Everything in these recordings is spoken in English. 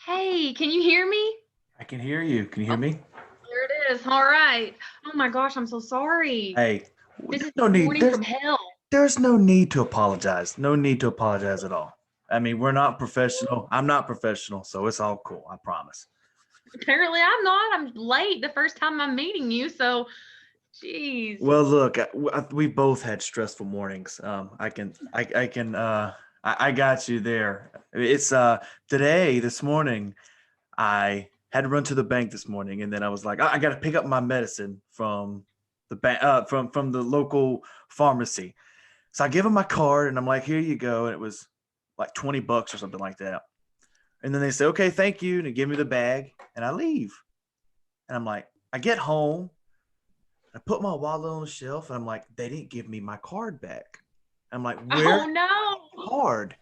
Hey, can you hear me? I can hear you. Can you hear Oh, me? there it is. All right. Oh my gosh, I'm so sorry. Hey, This there's is no need. morning There's from hell. there's no need to apologize. No need to apologize at all. I mean, we're not professional. I'm not professional, so it's all cool. I promise. Apparently, I'm not. I'm late the first time I'm meeting you. So, geez. Well, look, we both had stressful mornings. I can, I got you there. It's today, this morning, I had to run to the bank this morning, and then I was like, I got to pick up my medicine from the bank, from the local pharmacy. So I give him my card, and I'm like, here you go, and it was like $20 or something like that. And then they say, okay, thank you, and they give me the bag, and I leave. And I'm like, I get home, I put my wallet on the shelf, and I'm like, they didn't give me my card back. I'm like, where's Oh my no. card?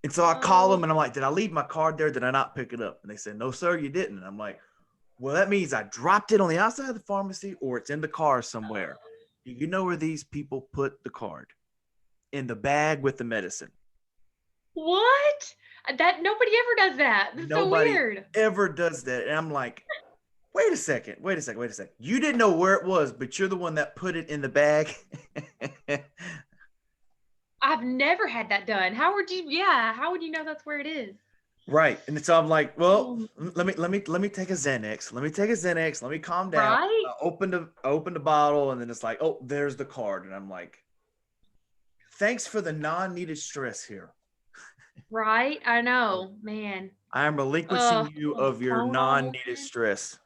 And so I call them, Oh, and I'm like, did I leave my card there? Did I not pick it up? And they said, no, sir, you didn't. And I'm like, well, that means I dropped it on the outside of the pharmacy, or it's in the car somewhere. Do you know where these people put the card? In the bag with the medicine. what? That nobody ever does that. That's so Nobody weird. ever does that. And I'm like, wait a second, wait a second, wait a second. You didn't know where it was, but you're the one that put it in the bag. I've never had that done. How would you? Yeah, how would you know that's where it is? Right. And so I'm like, well, Oh, let me take a Xanax. Let me take a Xanax. Let me calm down. right? I opened the bottle, and then it's like, oh, there's the card. And I'm like, thanks for the non-needed stress here. Right? I know, man. I am relinquishing you On the of your phone all non-needed morning. stress.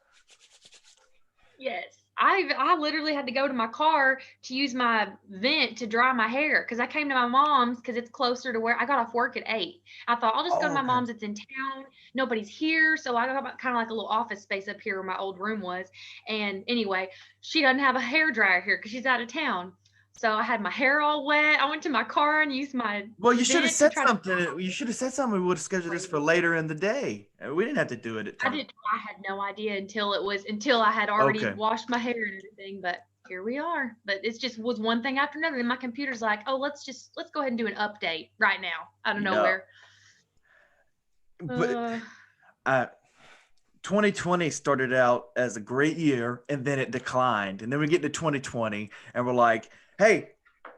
Yes. I literally had to go to my car to use my vent to dry my hair because I came to my mom's because it's closer to where I got off work at 8. I thought I'll just go to Oh, my okay. mom's. It's in town. Nobody's here. So I got kind of like a little office space up here where my old room was. And anyway, she doesn't have a hair dryer here because she's out of town. So I had my hair all wet. I went to my car and used my Well, you should have vent to said try to something. You should have said something. We would have scheduled this for crazy. later in the day. We didn't have to do it at I 10. did. I had no idea until I had already Okay. washed my hair and everything. But here we are. But it's just was one thing after another. And my computer's like, oh, let's go ahead and do an update right now out of Yeah. nowhere. But Uh, uh, 2020 started out as a great year, and then it declined. And then we get to 2020, and we're like, hey,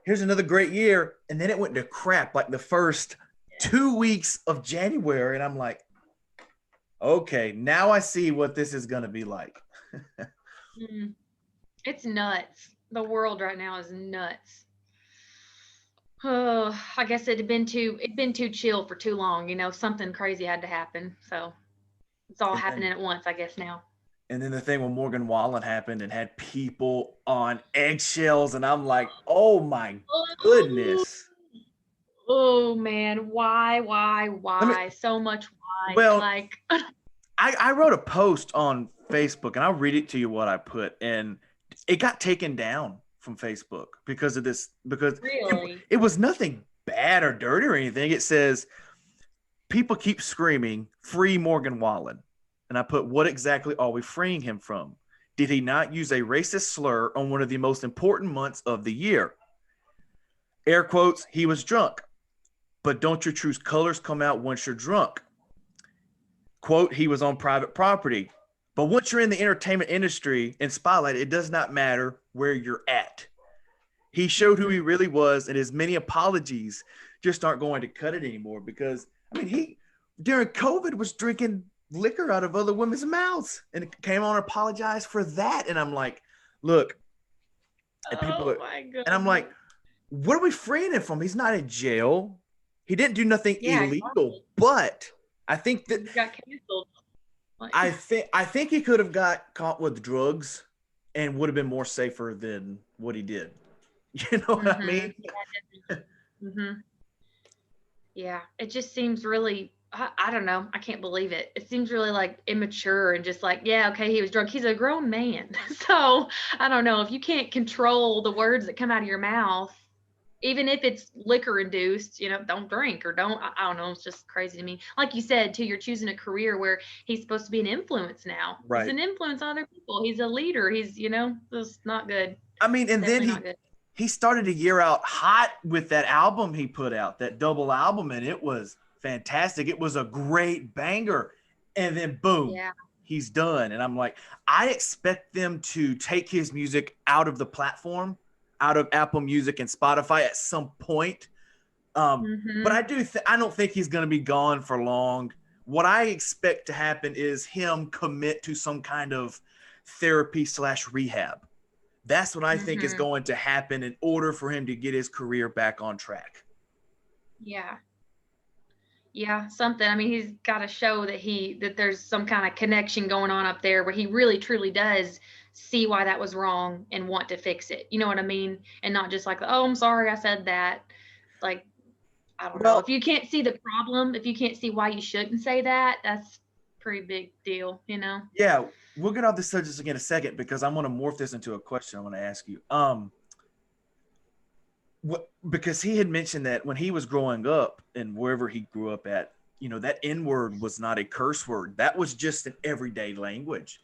here's another great year. And then it went to crap like the first 2 weeks of January. And I'm like, okay, now I see what this is going to be like. mm, it's nuts. The world right now is nuts. Oh, I guess it'd been too chill for too long. Something crazy had to happen. So it's all And happening then at once, I guess now. And then the thing with Morgan Wallen happened and had people on eggshells. And I'm like, oh my Oh, goodness. oh man, Let me, why? So much why. well, Like, I wrote a post on Facebook, and I'll read it to you what I put. And it got taken down from Facebook because of this, because really? it was nothing bad or dirty or anything. It says, people keep screaming, free Morgan Wallen. And I put, what exactly are we freeing him from? Did he not use a racist slur on one of the most important months of the year? Air quotes, he was drunk. But don't your true colors come out once you're drunk? Quote, he was on private property. But once you're in the entertainment industry and spotlight, it does not matter where you're at. He showed who Mhm. he really was, and his many apologies just aren't going to cut it anymore because, I mean, he, during COVID, was drinking liquor out of other women's mouths and came on and apologized for that. And I'm like, look, and people Oh are, my and I'm goodness. like, what are we freeing him from? He's not in jail. He didn't do nothing Yeah, illegal, exactly. but I think He that just got canceled. Like, I think he could have got caught with drugs and would have been more safer than what he did. You know what I mhm. mean? Yeah, definitely. Mhm. Yeah, it just seems really I don't know. I can't believe it. It seems really like immature and just like, yeah, okay, he was drunk. He's a grown man. So, I don't know if you can't control the words that come out of your mouth, even if it's liquor induced, don't drink or don't. I don't know. It's just crazy to me. Like you said, too, you're choosing a career where he's supposed to be an influence now. He's Right. an influence on other people. He's a leader. It's not good. I mean, and then Definitely not he good. he started a year out hot with that album he put out, that double album, and it was fantastic. It was a great banger. and then boom, Yeah. he's done. And I'm like, I expect them to take his music out of the platform, out of Apple Music and Spotify at some point. But Mm-hmm. I don't think he's going to be gone for long. What I expect to happen is him commit to some kind of therapy / rehab. That's what I think is Mm-hmm. going to happen in order for him to get his career back on track. Yeah. Yeah, something. I mean, he's got to show that there's some kind of connection going on up there where he really truly does see why that was wrong and want to fix it. You know what I mean? And not just like, oh, I'm sorry I said that. Like, I don't know. If Well, you can't see the problem, if you can't see why you shouldn't say that, that's pretty big deal, you know? yeah, we'll get off this subject again in a second because I want to morph this into a question I want to ask you. Because he had mentioned that when he was growing up and wherever he grew up at, that N word was not a curse word. That was just an everyday language.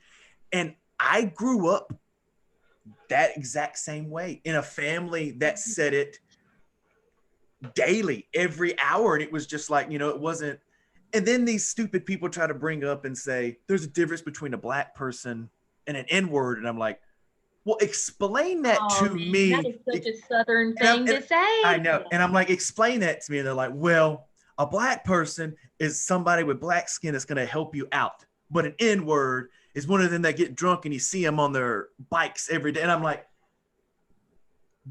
And I grew up that exact same way in a family that said it daily, every hour. And it was just like, it wasn't. And then these stupid people try to bring up and say, there's a difference between a black person and an N word. And I'm like, well, explain that Oh to man, that me. is such a southern And, thing to say. I know. And I'm like, explain that to me. And they're like, well, a black person is somebody with black skin that's going to help you out. But an N word is one of them that get drunk and you see them on their bikes every day. And I'm like,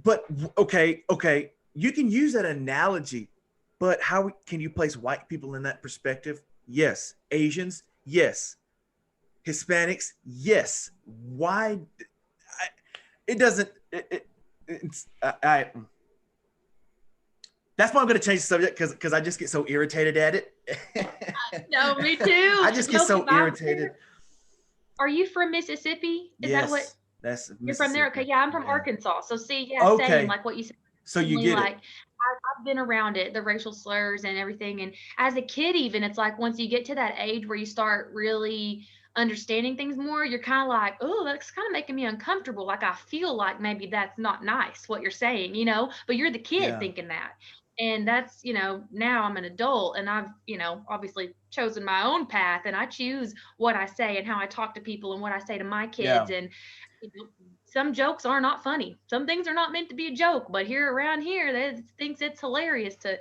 but okay, you can use that analogy, but how can you place white people in that perspective? Yes. Asians, yes. Hispanics, yes. Why? It doesn't. It's That's why I'm going to change the subject because I just get so irritated at it. No, me too. I just get No, because so I'm irritated. Are you from Mississippi? Is that what Yes, that's you're from there? Okay, Mississippi. yeah, I'm from Yeah. Arkansas. So see, yeah, same, Okay. like what you said. So you Family, get like it. I've been around it, the racial slurs and everything. And as a kid, even it's like once you get to that age where you start really understanding things more, you're kind of like, oh, that's kind of making me uncomfortable. Like I feel like maybe that's not nice what you're saying, but you're the kid Yeah. thinking that. And that's, now I'm an adult and I've, obviously chosen my own path and I choose what I say and how I talk to people and what I say to my kids. Yeah. And you know, some jokes are not funny. Some things are not meant to be a joke, but here around here, they thinks it's hilarious to,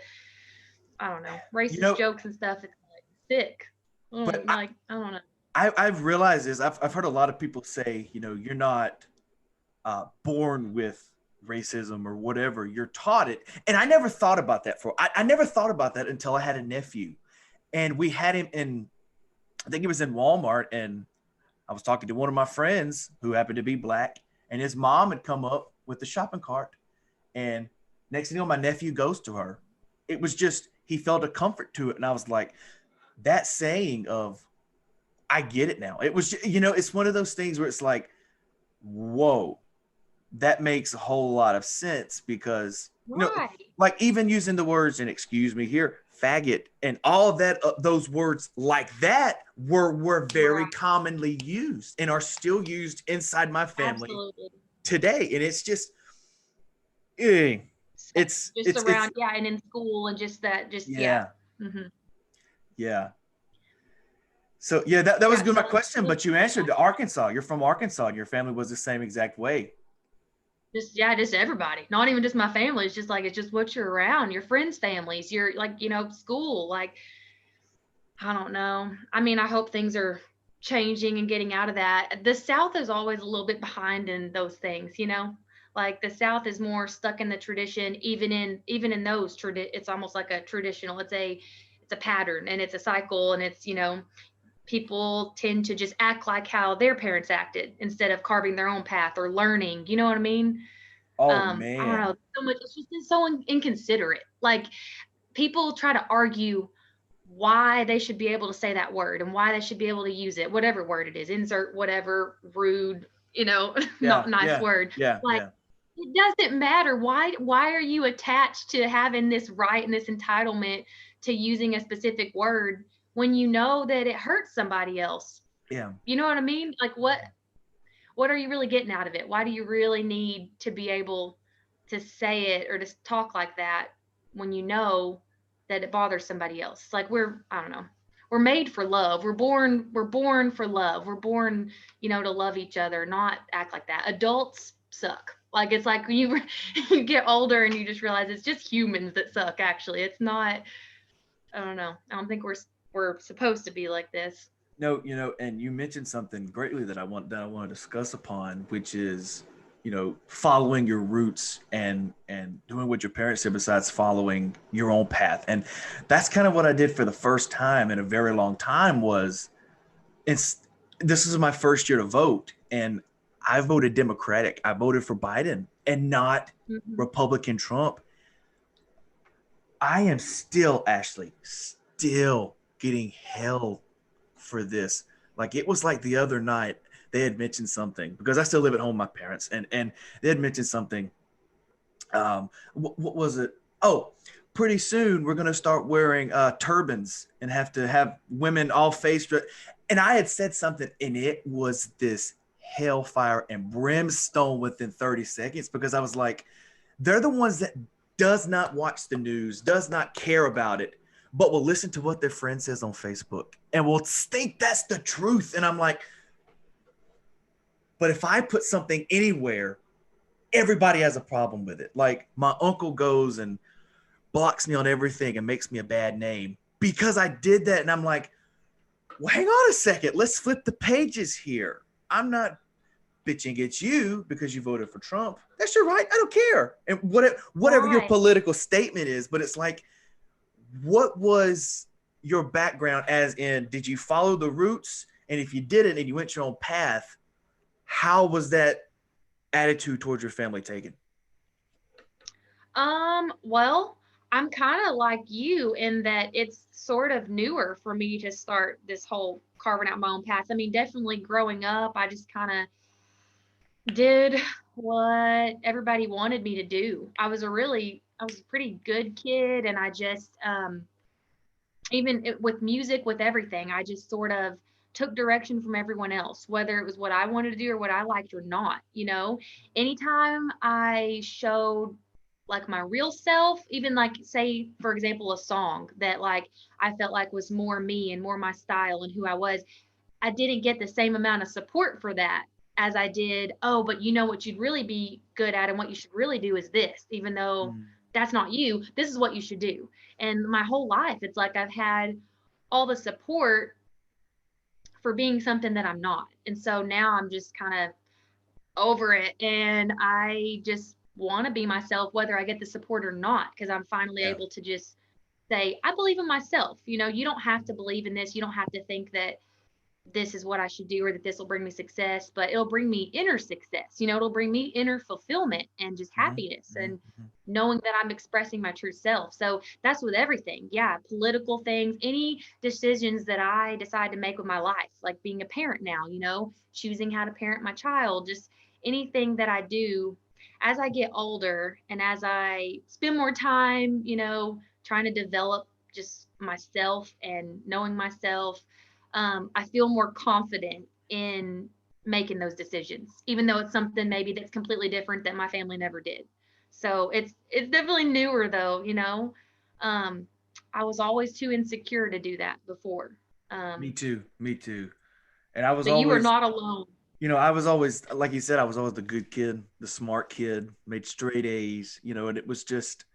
I don't know, You racist know, jokes and stuff. It's like sick. but Like, I don't know. I've realized is I've heard a lot of people say, you're not born with racism or whatever. You're taught it. And I never thought about that I never thought about that until I had a nephew. And we had him in, I think he was in Walmart. And I was talking to one of my friends who happened to be black. And his mom had come up with the shopping cart. And next thing you know, my nephew goes to her. It was just, he felt a comfort to it. And I was like, that saying of, I get it now. It was, it's one of those things where it's like, whoa, that makes a whole lot of sense because, Right. like even using the words, and excuse me here, faggot and all of that, those words like that were very Right. commonly used and are still used inside my family Absolutely. today. And it's just, eh, Just it's, around, yeah, and in school and just that, just, yeah. yeah, Hmm. yeah. So yeah, that was Yeah. good. My So, question, but you answered the Arkansas. You're from Arkansas, and your family was the same exact way. just, yeah, just everybody, not even just my family. It's just like, it's just what you're around, your friends' families, your, like, school, like, I don't know. I mean, I hope things are changing and getting out of that. The South is always a little bit behind in those things. Like the South is more stuck in the tradition, even in those it's almost like a traditional. It's a pattern and it's a cycle and it's people tend to just act like how their parents acted instead of carving their own path or learning. You know what I mean? Oh I don't man, know. So much. It's just so inconsiderate. Like people try to argue why they should be able to say that word and why they should be able to use it, whatever word it is, insert whatever rude, not yeah, nice yeah, word. yeah, Like yeah, it doesn't matter. Why are you attached to having this right and this entitlement to using a specific word when you know that it hurts somebody else? yeah. You know what I mean? Like what are you really getting out of it? Why do you really need to be able to say it or to talk like that when you know that it bothers somebody else? Like I don't know. we're made for love. We're born for love. We're born, to love each other, not act like that. Adults suck. Like, it's like when you you get older and you just realize it's just humans that suck, actually. It's not, I don't know. I don't think we're supposed to be like this. No, and you mentioned something greatly that I want to discuss upon, which is, following your roots and doing what your parents did besides following your own path. And that's kind of what I did for the first time in a very long time. It's this is my first year to vote, and I voted Democratic. I voted for Biden and not Mhm. Republican Trump. I am still, Ashleigh, still getting hell for this. Like, it was like the other night they had mentioned something, because I still live at home with my parents, and they had mentioned something. What was it? Oh, pretty soon we're gonna start wearing turbans and have to have women all face. And I had said something, and it was this hellfire and brimstone within 30 seconds, because I was like, they're the ones that does not watch the news, does not care about it, but will listen to what their friend says on Facebook and will think that's the truth. And I'm like, but if I put something anywhere, everybody has a problem with it. Like, my uncle goes and blocks me on everything and makes me a bad name because I did that. And I'm like, well, hang on a second. Let's flip the pages here. I'm not bitching at you because you voted for Trump. That's your right. I don't care. And whatever your Right. political statement is, but it's like, what was your background, as in, did you follow the roots? And if you didn't and you went your own path, how was that attitude towards your family taken? Well, I'm kind of like you in that it's sort of newer for me to start this whole carving out my own path. I mean, definitely growing up, I just kind of did what everybody wanted me to do. I was a pretty good kid, and I just, with music, with everything, I just sort of took direction from everyone else, whether it was what I wanted to do or what I liked or not. Anytime I showed like my real self, even like, say, for example, a song that like I felt like was more me and more my style and who I was, I didn't get the same amount of support for that as I did. Oh, but what you'd really be good at and what you should really do is this, even though Mm, that's not you, this is what you should do. And my whole life, it's like I've had all the support for being something that I'm not. And so now I'm just kind of over it, and I just want to be myself whether I get the support or not, because I'm finally yeah. able to just say, I believe in myself. You don't have to believe in this. You don't have to think that this is what I should do or that this will bring me success, but it'll bring me inner success. It'll bring me inner fulfillment and just Mm-hmm, happiness and mm-hmm, knowing that I'm expressing my true self. So that's with everything. Yeah, political things, any decisions that I decide to make with my life, like being a parent now, choosing how to parent my child, just anything that I do as I get older and as I spend more time, trying to develop just myself and knowing myself, I feel more confident in making those decisions, even though it's something maybe that's completely different that my family never did. So it's definitely newer though, Um, I was always too insecure to do that before. Me Um, too. Me too. And I was but you are always, not alone. I was always, like you said, I was always the good kid, the smart kid, made straight A's, and it was just,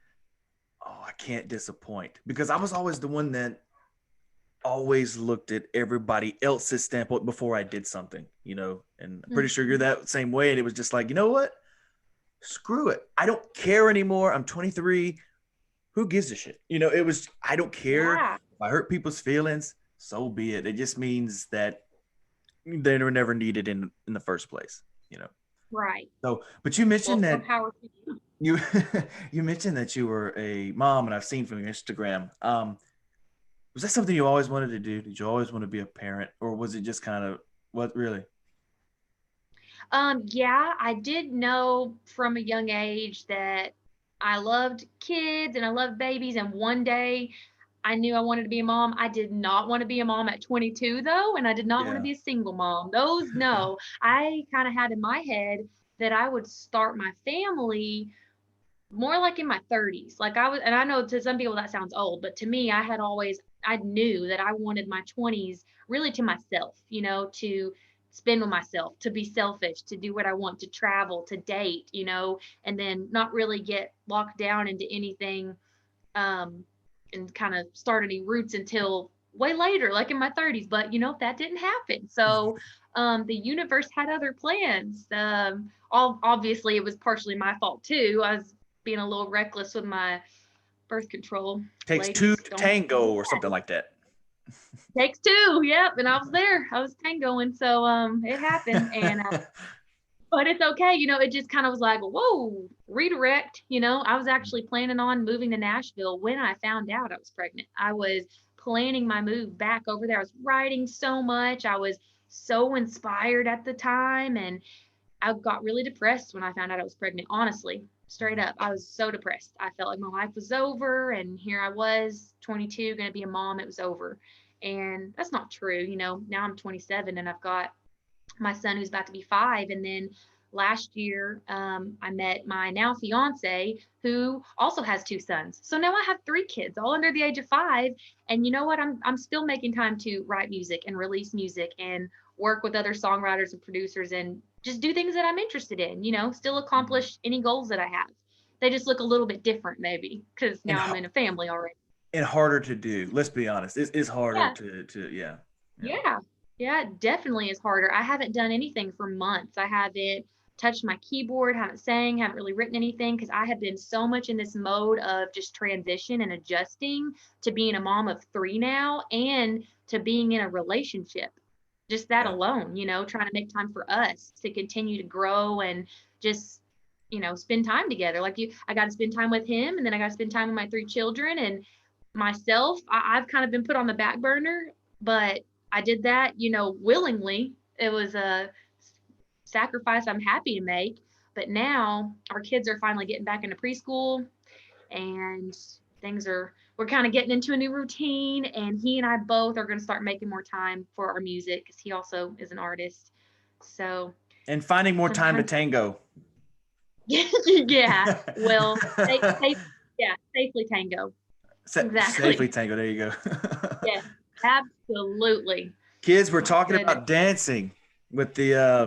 oh, I can't disappoint, because I was always the one that always looked at everybody else's standpoint before I did something, and I'm pretty sure you're Mhm. that same way. And it was just like, you know what? Screw it. I don't care anymore. I'm 23. Who gives a shit? It was, I don't care. Yeah, If I hurt people's feelings, so be it. It just means that they were never needed in the first place, you know. right. So, but you Well, mentioned more that power to you. you you mentioned that you were a mom, and I've seen from your Instagram. Was that something you always wanted to do? Did you always want to be a parent, or was it just kind of, what, really? Yeah, I did know from a young age that I loved kids and I loved babies. And one day I knew I wanted to be a mom. I did not want to be a mom at 22 though, and I did not want to Yeah. be a single mom. Those, no. I kind of had in my head that I would start my family more like in my 30s. Like I was, and I know to some people that sounds old, but to me, I knew that I wanted my 20s really to myself, to spend with myself, to be selfish, to do what I want, to travel, to date, and then not really get locked down into anything, um, and kind of start any roots until way later, like in my 30s. But that didn't happen. So the universe had other plans. Obviously, it was partially my fault too. I was being a little reckless with my birth control. Takes two Ladies, to don't do tango or that. something like that. Takes two. Yep. And I was there. I was tangoing. So it happened. And but it's okay. It just kind of was like, whoa, redirect. I was actually planning on moving to Nashville when I found out I was pregnant. I was planning my move back over there. I was writing so much. I was so inspired at the time. And I got really depressed when I found out I was pregnant, honestly, straight up. I was so depressed. I felt like my life was over. And here I was, 22, going to be a mom. It was over. And that's not true. Now I'm 27 and I've got my son who's about to be 5. And then last year, I met my now fiance who also has 2 sons. So now I have 3 kids, all under the age of 5. And you know what? I'm still making time to write music and release music and work with other songwriters and producers and just do things that I'm interested in. Still accomplish any goals that I have. They just look a little bit different, maybe, because And now I'm in a family already. and harder to do. Let's be honest. It's harder Yeah. to yeah. Yeah. Yeah. Yeah, it definitely is harder. I haven't done anything for months. I haven't touched my keyboard, haven't sang, haven't really written anything because I have been so much in this mode of just transition and adjusting to being a mom of 3 now and to being in a relationship. Just that Yeah. alone, trying to make time for us to continue to grow and just, spend time together. I got to spend time with him and then I got to spend time with my 3 children and myself. I've kind of been put on the back burner, but I did that, willingly. It was a sacrifice I'm happy to make. But now our kids are finally getting back into preschool and we're kind of getting into a new routine. And he and I both are going to start making more time for our music because he also is an artist. So And finding more time to sometimes, tango. yeah, well, yeah, safely tango. Safely Exactly. tango. There you go. Yes, absolutely. Kids, we're My talking goodness. about dancing with Yeah.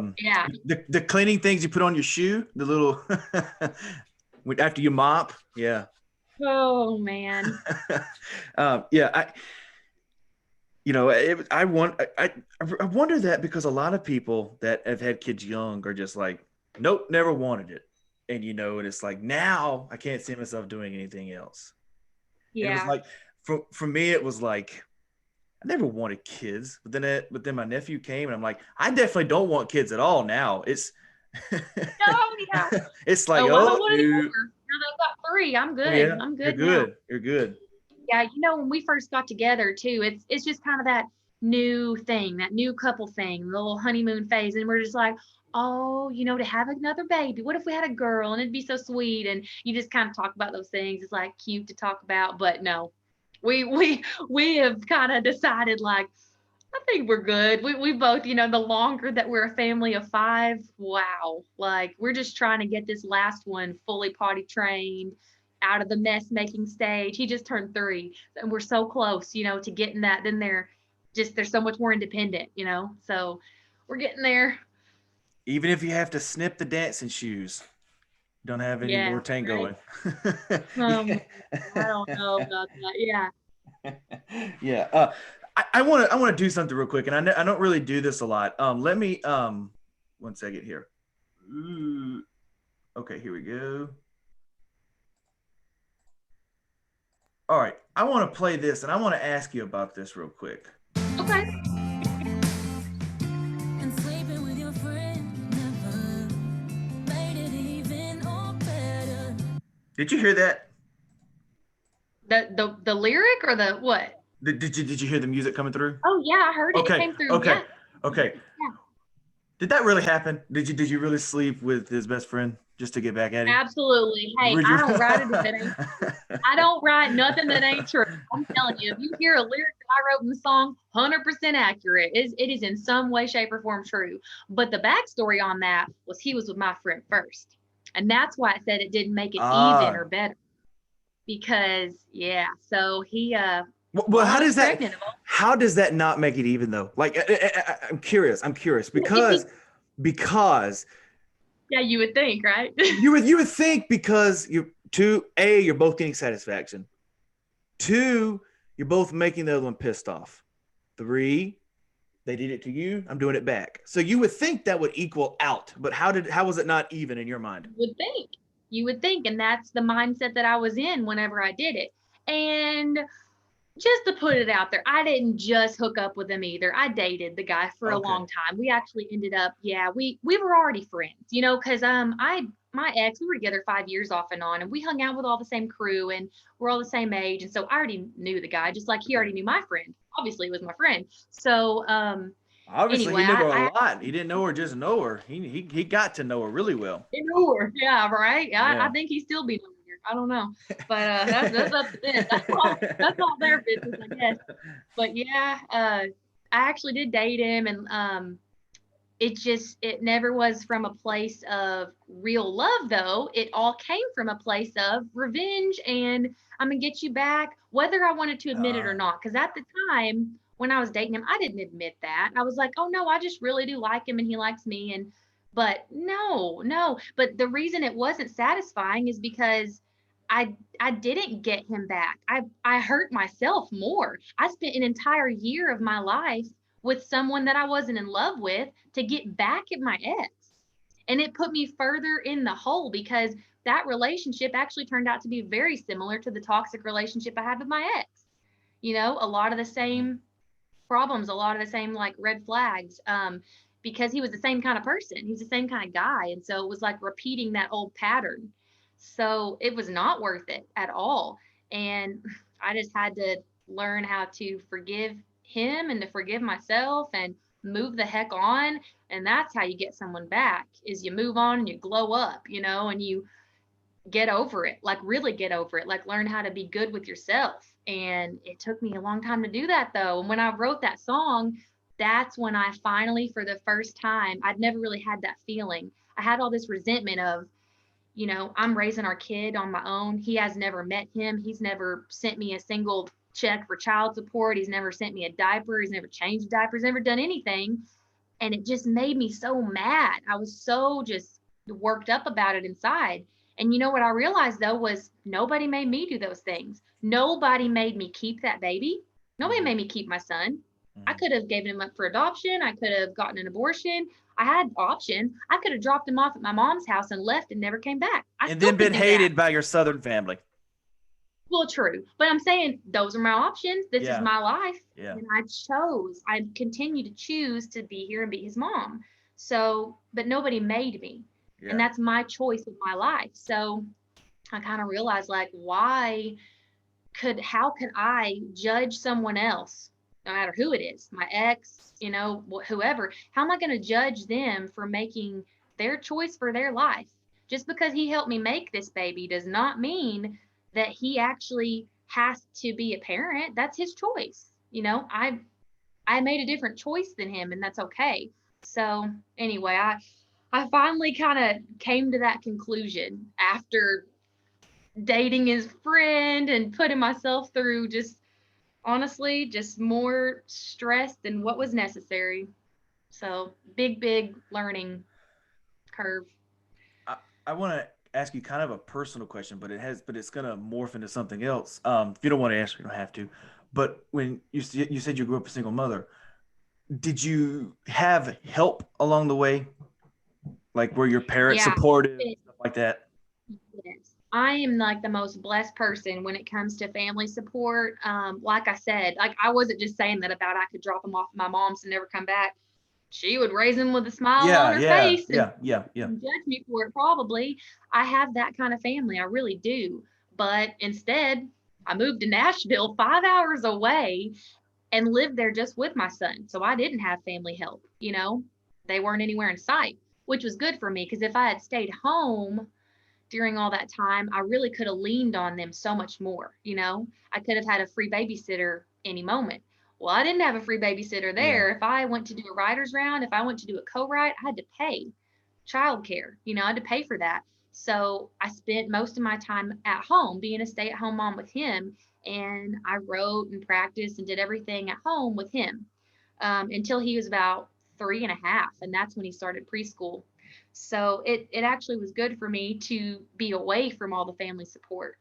the cleaning things you put on your shoe, the little after you mop. Yeah. Oh man. Yeah. I wonder that because a lot of people that have had kids young are just like, nope, never wanted it. And and it's like now I can't see myself doing anything else. And it was Yeah. like for me, it was like I never wanted kids, but then my nephew came and I'm like, I definitely don't want kids at all now. It's Oh yeah. it's like, Oh well, I don't oh want any more. dude, Now that I've got 3, I'm oh good. yeah, I'm you're good now. good. You're good. Yeah, when we first got together too, it's just kind of that new thing, that new couple thing, the little honeymoon phase, and we're just like, oh, to have another baby. What if we had a girl and it'd be so sweet? And you just kind of talk about those things. It's like cute to talk about, but no, we have kind of decided like I think we're good. We both, the longer that we're a family of 5, wow. Like we're just trying to get this last one fully potty trained out of the mess making stage. He just turned 3 and we're so close, to getting that. Then they're so much more independent. So we're getting there. Even if you have to snip the dancing shoes, don't have any Yeah. more Right. tangoing. Um, I don't know about that. Yeah. Yeah. I want to do something real quick, and I don't really do this a lot. Let me 1 second here. Ooh. Okay, here we go. All right, I want to play this, and I want to ask you about this real quick. Okay. Did you hear that? The lyric or the what? Did you hear the music coming through? Oh yeah, I heard it. It Okay, came through. okay, Yeah. okay. Yeah. Did that really happen? Did you really sleep with his best friend just to get back at him? Absolutely. Hey, Would I you? don't write it if it ain't. I don't write nothing that ain't true. I'm telling you, if you hear a lyric that I wrote in the song, 100% accurate. It is in some way, shape, or form true. But the backstory on that was he was with my friend first. And that's why I said it didn't make it even Ah. or better. Because yeah, so he Well, while I was pregnant, how does that not make it even though? Like, I'm curious. I'm curious it, because yeah, you would think, right? you would think because you're both getting satisfaction. 2, you're both making the other one pissed off. 3, they did it to you. I'm doing it back. So you would think that would equal out, but how was it not even in your mind? You would think, and that's the mindset that I was in whenever I did it. And just to put it out there, I didn't just hook up with him either. I dated the guy for a Okay. long time. We actually ended up, yeah, we were already friends, you know, because my ex, we were together 5 years off and on, and we hung out with all the same crew, and we're all the same age, and so I already knew the guy, just like he already knew my friend. Obviously, he was my friend. So Obviously, anyway, he knew her a I lot. He didn't know her, just know her. He got to know her really well. knew her. Yeah, right. I Yeah. think he still be knowing her. I don't know, but that's up to them. That's all their business, I guess. But yeah, I actually did date him, and it never was from a place of real love, though. It all came from a place of revenge, and I'm gonna get you back, whether I wanted to admit it or not. Because at the time when I was dating him, I didn't admit that. I was like, oh no, I just really do like him, and he likes me, and but no. But the reason it wasn't satisfying is because I didn't get him back. I hurt myself more. I spent an entire year of my life with someone that I wasn't in love with to get back at my ex. And it put me further in the hole because that relationship actually turned out to be very similar to the toxic relationship I had with my ex. You know, a lot of the same problems, a lot of the same like red flags. Because he was the same kind of person. He was the same kind of guy. And so it was like repeating that old pattern. So it was not worth it at all. And I just had to learn how to forgive him and to forgive myself and move the heck on. And that's how you get someone back is you move on and you glow up, you know, and you get over it, like really get over it, like learn how to be good with yourself. And it took me a long time to do that though. And when I wrote that song, that's when I finally, for the first time, I'd never really had that feeling. I had all this resentment of, you know, I'm raising our kid on my own. He has never met him. He's never sent me a single check for child support. He's never sent me a diaper. He's never changed diapers, never done anything. And it just made me so mad. I was so just worked up about it inside. And you know what I realized though was nobody made me do those things. Nobody made me keep that baby. Nobody made me keep my son. I could have given him up for adoption. I could have gotten an abortion. I had options. I could have dropped him off at my mom's house and left and never came back. I And still then could been do hated that. by your Southern family. Well, true. But I'm saying those are my options. This is Yeah. my life. Yeah. And I continue to choose to be here and be his mom. So, but nobody made me. And Yeah. that's my choice of my life. So I kind of realized like, how can I judge someone else, no matter who it is, my ex, you know, whoever, how am I going to judge them for making their choice for their life? Just because he helped me make this baby does not mean that he actually has to be a parent. That's his choice. You know, I made a different choice than him, and that's okay. So anyway, I finally kind of came to that conclusion after dating his friend and putting myself through just honestly just more stress than what was necessary. So big learning curve. I want to ask you kind of a personal question, but it's gonna morph into something else. If you don't want to answer, you don't have to. But when you said you grew up a single mother, did you have help along the way? Like were your parents Yeah. supportive, stuff like that? Yes. I am like the most blessed person when it comes to family support. Like I said, like I wasn't just saying that about I could drop him off at my mom's and never come back. She would raise him with a smile Yeah, on her yeah, face and yeah, yeah, yeah. judge me for it probably. I have that kind of family. I really do. But instead, I moved to Nashville 5 hours away and lived there just with my son. So I didn't have family help, you know, they weren't anywhere in sight, which was good for me because if I had stayed home during all that time, I really could have leaned on them so much more. You know, I could have had a free babysitter any moment. Well, I didn't have a free babysitter Yeah. there. If I went to do a writer's round, if I went to do a co-write, I had to pay childcare. You know, I had to pay for that. So I spent most of my time at home being a stay-at-home mom with him, and I wrote and practiced and did everything at home with him until he was about 3.5, and that's when he started preschool. So it actually was good for me to be away from all the family support.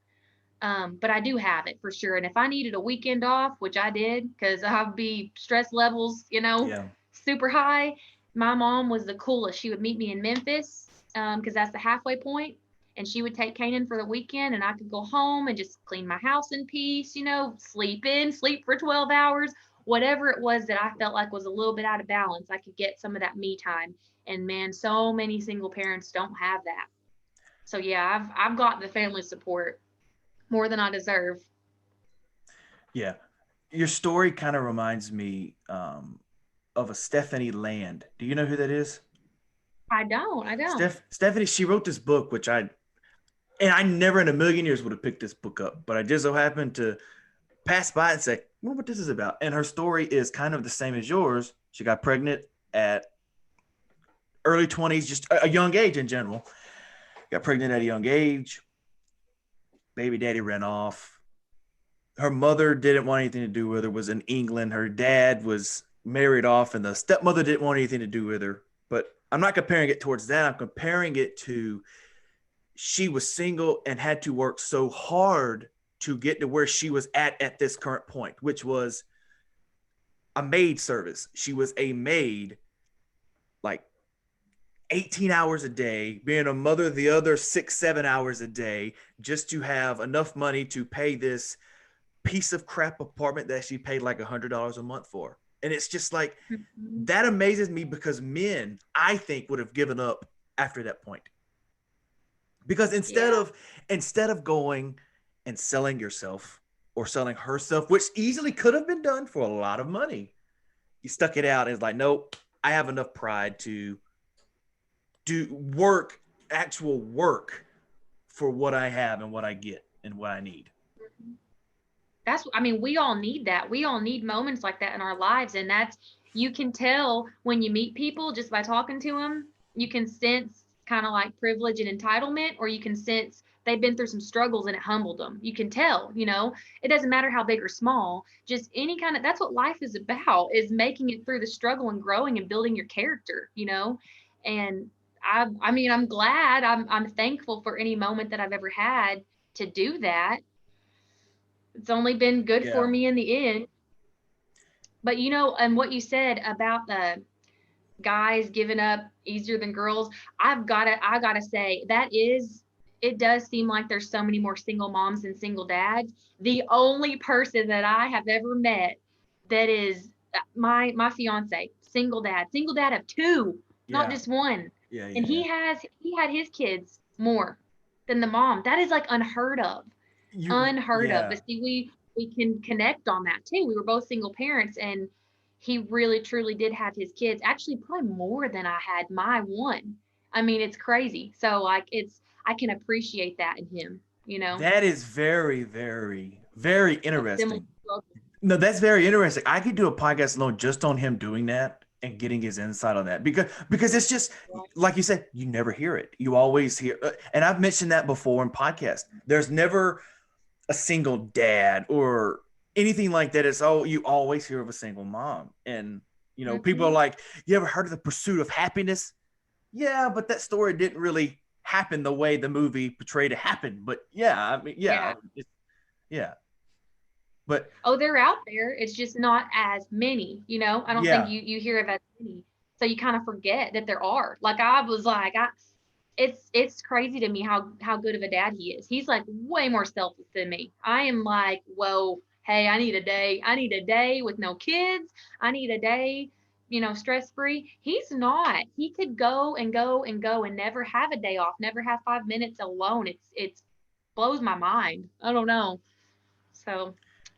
But I do have it for sure. And if I needed a weekend off, which I did, because I'd be stress levels, Yeah. super high, my mom was the coolest. She would meet me in Memphis, because that's the halfway point, and she would take Kanan for the weekend, and I could go home and just clean my house in peace, sleep for 12 hours, whatever it was that I felt like was a little bit out of balance. I could get some of that me time. And man, so many single parents don't have that. So yeah, I've got the family support more than I deserve. Yeah. Your story kind of reminds me of a Stephanie Land. Do you know who that is? I don't. Stephanie, she wrote this book, and I never in a million years would have picked this book up, but I just so happened to pass by and say, I wonder what this is about. And her story is kind of the same as yours. She got pregnant at early 20s, just a young age in general. Got pregnant at a young age. Baby daddy ran off. Her mother didn't want anything to do with her, was in England. Her dad was married off, and the stepmother didn't want anything to do with her. But I'm not comparing it towards that. I'm comparing it to she was single and had to work so hard to get to where she was at this current point, which was a maid service. She was a maid like 18 hours a day, being a mother the other 6-7 hours a day, just to have enough money to pay this piece of crap apartment that she paid like $100 a month for. And it's just like, Mhm. that amazes me, because men, I think, would have given up after that point. Because instead Yeah. of instead of going and selling yourself or selling herself, which easily could have been done for a lot of money, you stuck it out and it's like, nope, I have enough pride to do work, actual work, for what I have and what I get and what I need. I mean, we all need that. We all need moments like that in our lives. And you can tell when you meet people just by talking to them. You can sense kind of like privilege and entitlement, or you can sense they've been through some struggles and it humbled them. You can tell. It doesn't matter how big or small, just any kind of, that's what life is about, is making it through the struggle and growing and building your character. And I mean, I'm glad, I'm thankful for any moment that I've ever had to do that. It's only been good for Yeah. me in the end. But and what you said about the guys giving up easier than girls, I gotta say it does seem like there's so many more single moms than single dads. The only person that I have ever met that is my fiance, single dad of two, not Yeah. just one. Yeah. And Yeah. Yeah. he had his kids more than the mom. That is like unheard of, unheard of. Yeah. But see, we can connect on that too. We were both single parents, and he really truly did have his kids. Actually, probably more than I had my one. I mean, it's crazy. So like, I can appreciate that in him. That is very, very, very A similar interesting. struggle. No, that's very interesting. I could do a podcast alone just on him doing that and getting his insight on that, because it's just like you said, you never hear it. You always hear, and I've mentioned that before in podcasts. There's never a single dad or anything like that. It's, oh, you always hear of a single mom, and people are Mm-hmm. like, you ever heard of The Pursuit of Happiness? Yeah, but that story didn't really happen the way the movie portrayed it happened. But yeah, I mean, Yeah. yeah, but Oh, they're out there. It's just not as many. I don't think yeah. you hear of as many. So you kind of forget that there are. Like I was like, it's crazy to me how good of a dad he is. He's like way more selfless than me. I am like, whoa, hey, I need a day. I need a day with no kids. I need a day, stress free. He's not. He could go and go and go and never have a day off, never have 5 minutes alone. It's blows my mind. I don't know. So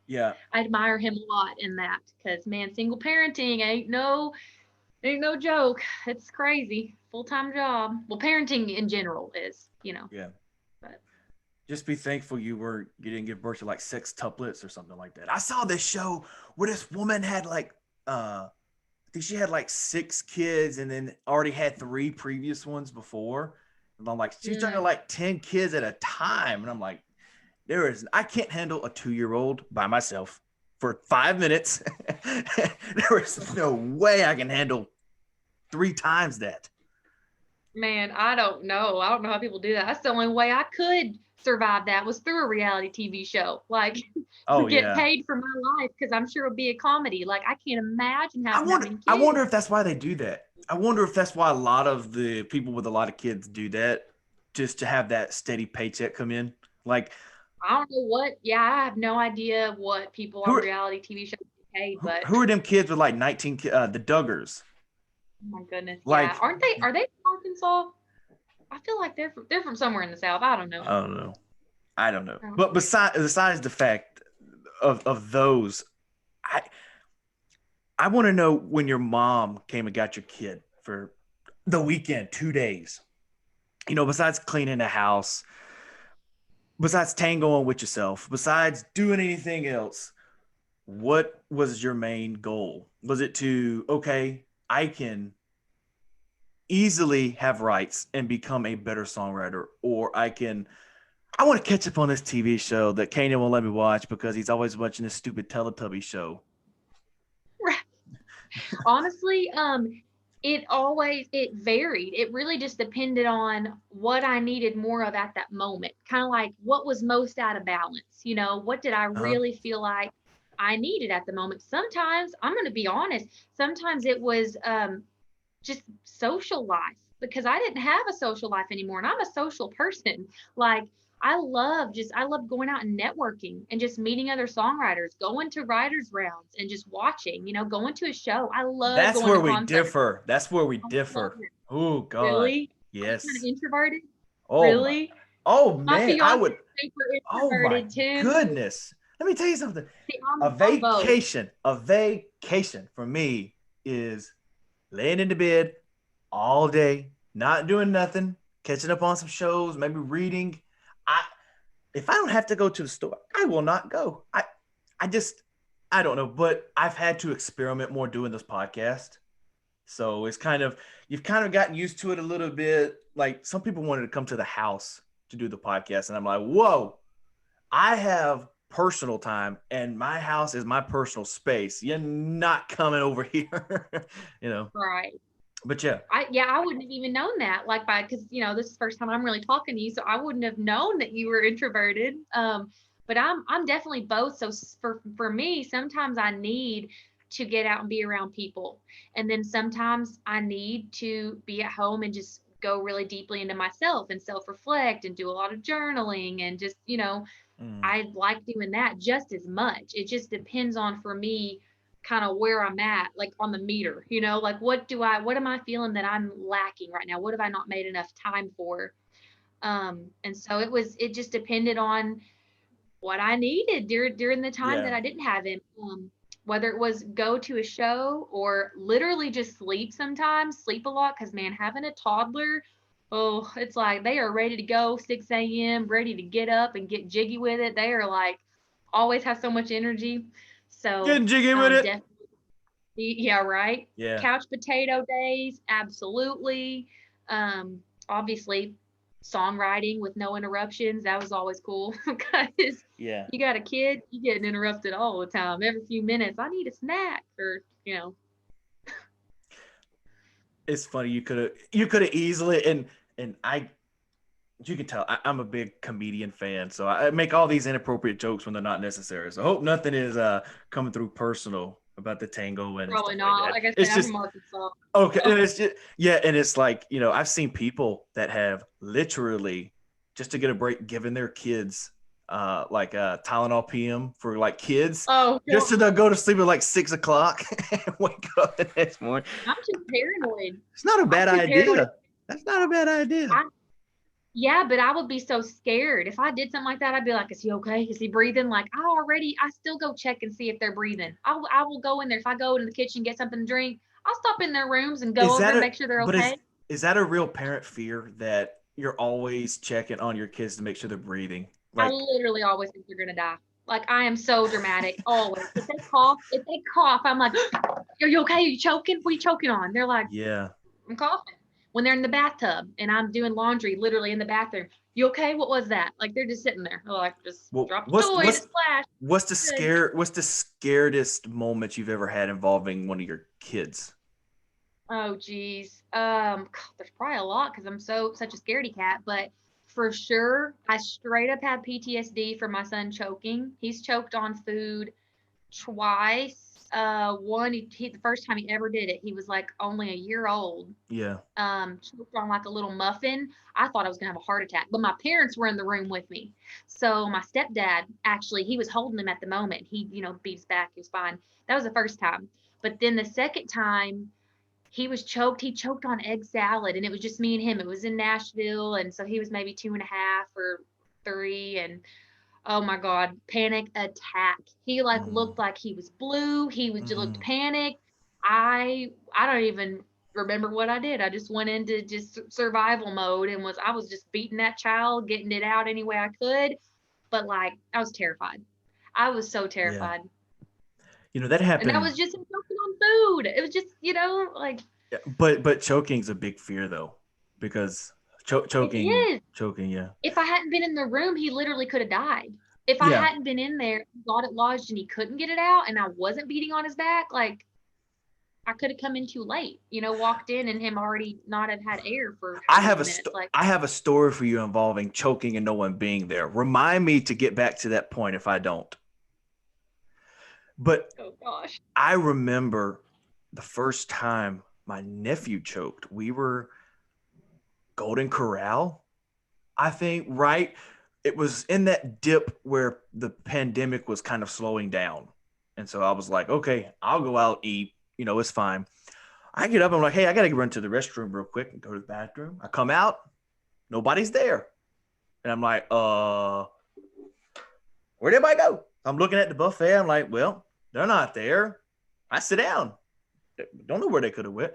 Yeah. I admire him a lot in that, because man, single parenting ain't no joke. It's crazy. Full-time job. Well, parenting in general is. Yeah. But Just be thankful you didn't give birth to like sextuplets or something like that. I saw this show where this woman had like I think she had like 6 kids and then already had 3 previous ones before. And I'm like, she's talking to like 10 kids at a time. And I'm like, I can't handle a 2-year-old by myself for 5 minutes. There is no way I can handle 3 times that. Man, I don't know. I don't know how people do that. That's the only way I could survive that was through a reality TV show. Like, Oh get yeah. paid for my life because I'm sure it'll be a comedy. Like, I can't imagine having that many kids. I wonder if that's why they do that. I wonder if that's why a lot of the people with a lot of kids do that, just to have that steady paycheck come in. Like, I don't know what. Yeah, I have no idea what people on reality TV shows get paid. But who are them kids with like 19? The Duggars. Oh my goodness. Like, yeah. Are they from Arkansas? I feel like they're from somewhere in the South. I don't know. I don't know. But besides the fact of those, I want to know when your mom came and got your kid for the weekend, 2 days. You know, besides cleaning the house, besides tangoing with yourself, besides doing anything else, what was your main goal? Was it to, okay, I can easily have rights and become a better songwriter, or I want to catch up on this TV show that Kanan won't let me watch because he's always watching this stupid Teletubby show? Honestly, it varied. It really just depended on what I needed more of at that moment. Kind of like what was most out of balance. You know, what did I really feel like I needed at the moment? Sometimes, I'm going to be honest, sometimes it was just social life, because I didn't have a social life anymore, and I'm a social person. Like, I love going out and networking and just meeting other songwriters, going to writers rounds and just watching, going to a show. I love That's going where to we concerts. differ. That's where we differ. Oh God. Really? Yes. Kind of introverted. Oh really? Oh My man, I would. Super Oh my introverted too. goodness. Let me tell you something. See, a vacation for me is laying in the bed all day, not doing nothing, catching up on some shows, maybe reading. If I don't have to go to the store, I will not go. I don't know, but I've had to experiment more doing this podcast. So it's you've kind of gotten used to it a little bit. Like, some people wanted to come to the house to do the podcast, and I'm like, whoa, I have personal time, and my house is my personal space. You're not coming over here, Right. But yeah. I wouldn't have even known that, because this is the first time I'm really talking to you, so I wouldn't have known that you were introverted. But I'm definitely both. So for me, sometimes I need to get out and be around people, and then sometimes I need to be at home and just go really deeply into myself and self-reflect and do a lot of journaling and just I like doing that just as much. It just depends on, for me, kind of where I'm at, like on the meter, like what am I feeling that I'm lacking right now? What have I not made enough time for? And so it just depended on what I needed during the time that I didn't have him. Whether it was go to a show or literally just sleep a lot. Cause man, having a toddler, oh, it's like they are ready to go 6 a.m., ready to get up and get jiggy with it. They are like, always have so much energy. So getting jiggy with it. Definitely, yeah, right. Yeah. Couch potato days, absolutely. Obviously, songwriting with no interruptions, that was always cool, because you got a kid, you getting interrupted all the time. Every few minutes, I need a snack, or It's funny, you could have easily, and you can tell I'm a big comedian fan, so I make all these inappropriate jokes when they're not necessary. So I hope nothing is coming through personal about the tango and probably not. Like I said, it's I'm from Arkansas. Okay, and it's just and it's like, I've seen people that have literally, just to get a break, given their kids Tylenol PM for like kids, just so they'll go to sleep at like 6 o'clock and wake up the next morning. I'm too paranoid. It's not a bad idea. That's not a bad idea. Yeah, but I would be so scared. If I did something like that, I'd be like, is he okay? Is he breathing? Like, I still go check and see if they're breathing. I will go in there. If I go in the kitchen, get something to drink, I'll stop in their rooms and go over and make sure they're okay. Is that a real parent fear, that you're always checking on your kids to make sure they're breathing? I literally always think they're going to die. Like, I am so dramatic, always. If they cough, I'm like, are you okay? Are you choking? What are you choking on? They're like, yeah, I'm coughing. when they're in the bathtub and I'm doing laundry literally in the bathroom. You okay? What was that? Like they're just sitting there. Oh, like just Well, dropped a toy and it splashed. what's the scaredest moment you've ever had involving one of your kids? Oh geez. There's probably a lot because I'm such a scaredy cat, but for sure, I straight up have PTSD from my son choking. He's choked on food twice. One the first time he ever did it, he was like only a year old. Yeah. Choked on like a little muffin. I thought I was gonna have a heart attack, but my parents were in the room with me. So my stepdad actually, he was holding him at the moment. He, beat his back. He was fine. That was the first time. But then the second time, he was choked. He choked on egg salad, and it was just me and him. It was in Nashville, and so he was maybe 2.5 or 3, and oh my God, panic attack. He like Mm, looked like he was blue. He was just looked mm, panicked. I don't even remember what I did. I just went into just survival mode and I was just beating that child, getting it out any way I could. But like I was terrified. I was so yeah. terrified. That And that happened. was just him choking on food. It was just, like Yeah, but choking's a big fear though, because it is. choking, yeah. If I hadn't been in the room, he literally could have died. If I Yeah. hadn't been in there, got it lodged, and he couldn't get it out, and I wasn't beating on his back, like I could have come in too late. Walked in and him already not have had air for however many minutes. Like, I have a story for you involving choking and no one being there. Remind me to get back to that point if I don't. But oh gosh. I remember the first time my nephew choked. We were Golden Corral, I think, right? It was in that dip where the pandemic was kind of slowing down. And so I was like, okay, I'll go out, eat, it's fine. I get up, I'm like, hey, I got to run to the restroom real quick and go to the bathroom. I come out, nobody's there. And I'm like, where'd everybody go? I'm looking at the buffet. I'm like, well, they're not there. I sit down. Don't know where they could have went.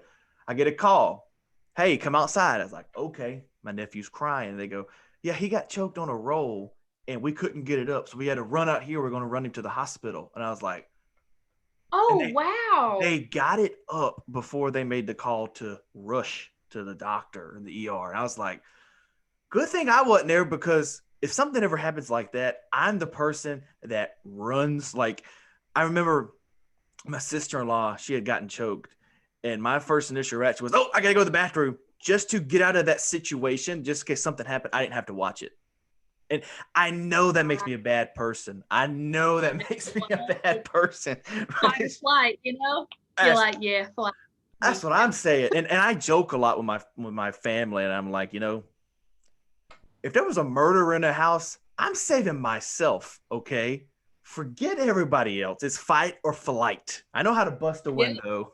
I get a call. Hey, come outside. I was like, okay. My nephew's crying. They go, yeah, he got choked on a roll and we couldn't get it up. So we had to run out here. We're going to run him to the hospital. And I was like, and Oh wow. they got it up before they made the call to rush to the doctor in the ER. And I was like, good thing I wasn't there, because if something ever happens like that, I'm the person that runs. Like, I remember my sister-in-law, she had gotten choked. And my first initial reaction was, oh, I got to go to the bathroom just to get out of that situation, just in case something happened. I didn't have to watch it. And I know that makes me a bad person. I know that makes me a bad person. Fight or flight, You're like, yeah, flight. That's what I'm saying. And I joke a lot with my family, and I'm like, if there was a murder in a house, I'm saving myself, okay? Forget everybody else. It's fight or flight. I know how to bust a Yeah. window,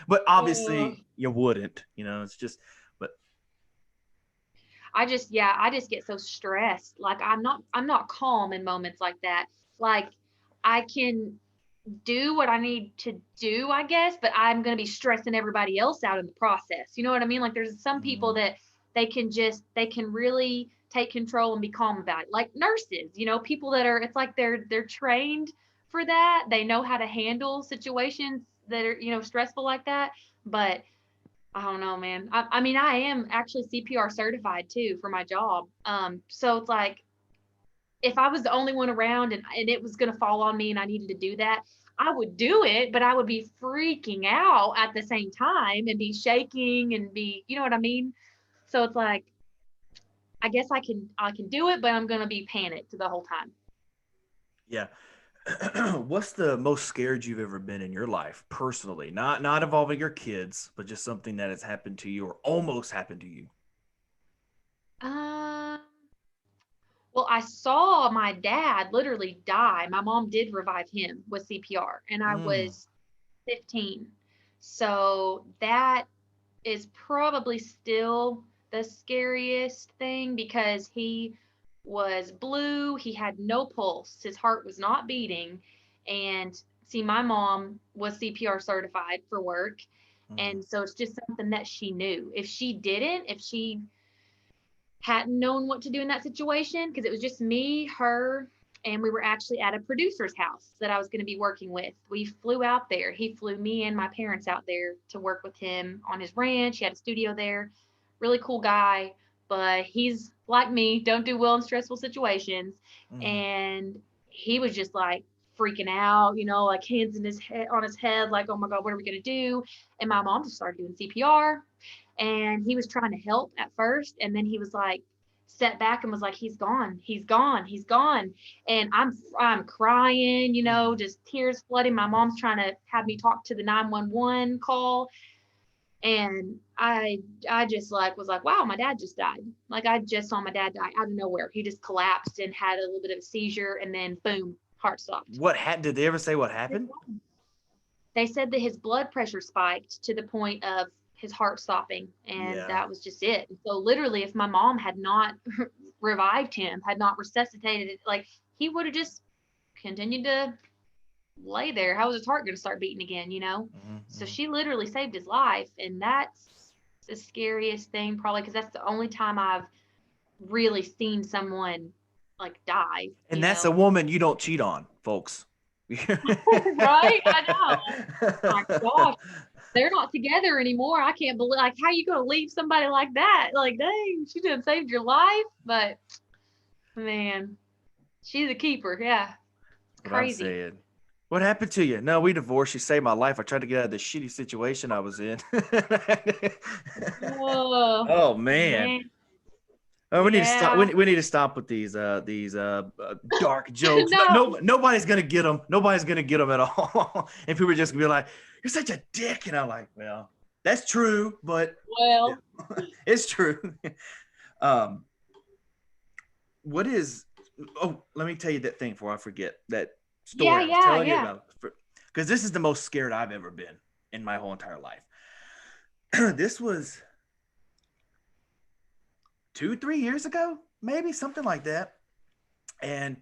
but obviously you wouldn't, it's just, but I just get so stressed. Like I'm not calm in moments like that. Like I can do what I need to do, I guess, but I'm going to be stressing everybody else out in the process. You know what I mean? Like there's some people that they can really take control and be calm about it. Like nurses, people that are, it's like they're trained for that. They know how to handle situations that are, stressful like that. But I don't know, man. I mean, I am actually CPR certified too for my job. So it's like if I was the only one around and it was going to fall on me and I needed to do that, I would do it, but I would be freaking out at the same time and be shaking and be, you know what I mean? So it's like, I guess I can do it, but I'm going to be panicked the whole time. yeah. What's the most scared you've ever been in your life personally? Not involving your kids, but just something that has happened to you or almost happened to you. Um, well, I saw my dad literally die. My mom did revive him with CPR, and I Mm, was 15. So that is probably still the scariest thing because he was blue. He had no pulse. His heart was not beating. And see, my mom was CPR certified for work. mm, And so it's just something that she knew. If she hadn't known what to do in that situation, because it was just me, her, and we were actually at a producer's house that I was going to be working with. We flew out there. He flew me and my parents out there to work with him on his ranch. He had a studio there. Really cool guy, but he's like me, don't do well in stressful situations. Mm. And he was just like freaking out, like hands in his head on his head, like, oh my God, what are we gonna do? And my mom just started doing CPR, and he was trying to help at first, and then he was like, stepped back and was like, he's gone, he's gone, he's gone. And I'm crying, Mm. just tears flooding. My mom's trying to have me talk to the 911 call. And I just like was like, wow, my dad just died. Like, I just saw my dad die out of nowhere. He just collapsed and had a little bit of a seizure, and then boom, heart stopped. What did they ever say what happened? They said that his blood pressure spiked to the point of his heart stopping, and Yeah. that was just it. So literally, if my mom had not revived him, had not resuscitated it, like, he would have just continued to lay there. How was his heart going to start beating again? So Mm-hmm. she literally saved his life, and that's the scariest thing, probably, because that's the only time I've really seen someone like die. And that's a woman you don't cheat on, folks. Right? I know. My gosh, they're not together anymore. I can't believe, like, how you gonna leave somebody like that? Like, dang, she done saved your life. But man, she's a keeper. Yeah, What I'm crazy. saying. What happened to you? No, we divorced. You saved my life. I tried to get out of the shitty situation I was in. Oh Oh man. man, Oh, we need to stop. yeah. We need to stop with these dark jokes. No, Nobody's gonna get them. Nobody's gonna get them at all. And people are just gonna be like, "You're such a dick," and I'm like, "Well, that's true, but well, it's true." um, what is? Oh, let me tell you that thing before I forget that yeah, story I was yeah, telling you yeah. about. Because this is the most scared I've ever been in my whole entire life. This was 2, 3 years ago, maybe something like that. And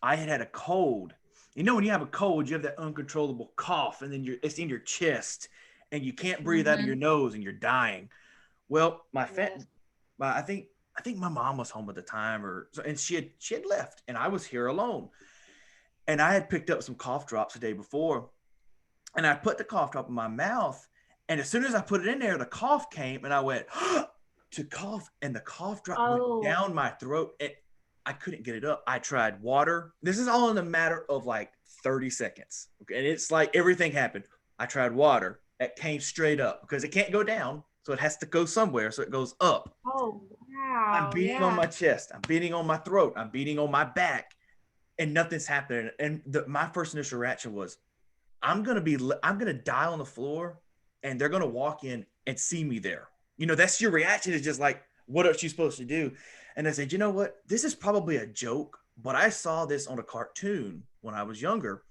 I had a cold. When you have a cold, you have that uncontrollable cough, and then it's in your chest, and you can't breathe out of your Mm-hmm. nose, and you're dying. Well, Yes. I think my mom was home at the time, and she had left, and I was here alone. And I had picked up some cough drops the day before, and I put the cough drop in my mouth, and as soon as I put it in there, the cough came, and I went to cough, and the cough drop went Oh, down my throat, and I couldn't get it up. I tried water. This is all in a matter of like 30 seconds. Okay. And it's like everything happened. I tried water. That came straight up because it can't go down. So it has to go somewhere. So it goes up. oh, I'm wow, beating on yeah. my chest. I'm beating on my throat. I'm beating on my back. And nothing's happening. And my first initial reaction was, I'm going to die on the floor, and they're going to walk in and see me there. That's your reaction, is just like, what are you supposed to do? And I said, you know what? This is probably a joke, but I saw this on a cartoon when I was younger,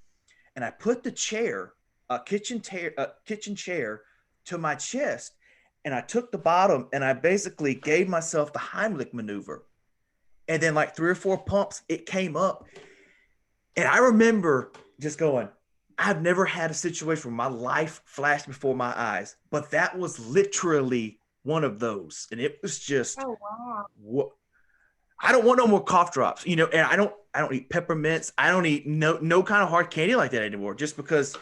and I put the chair, a kitchen chair, to my chest, and I took the bottom, and I basically gave myself the Heimlich maneuver. And then like 3 or 4 pumps, it came up. And I remember just going, I've never had a situation where my life flashed before my eyes, but that was literally one of those. And it was just, Oh, wow. what? I don't want no more cough drops, and I don't eat peppermints. I don't eat no kind of hard candy like that anymore, just because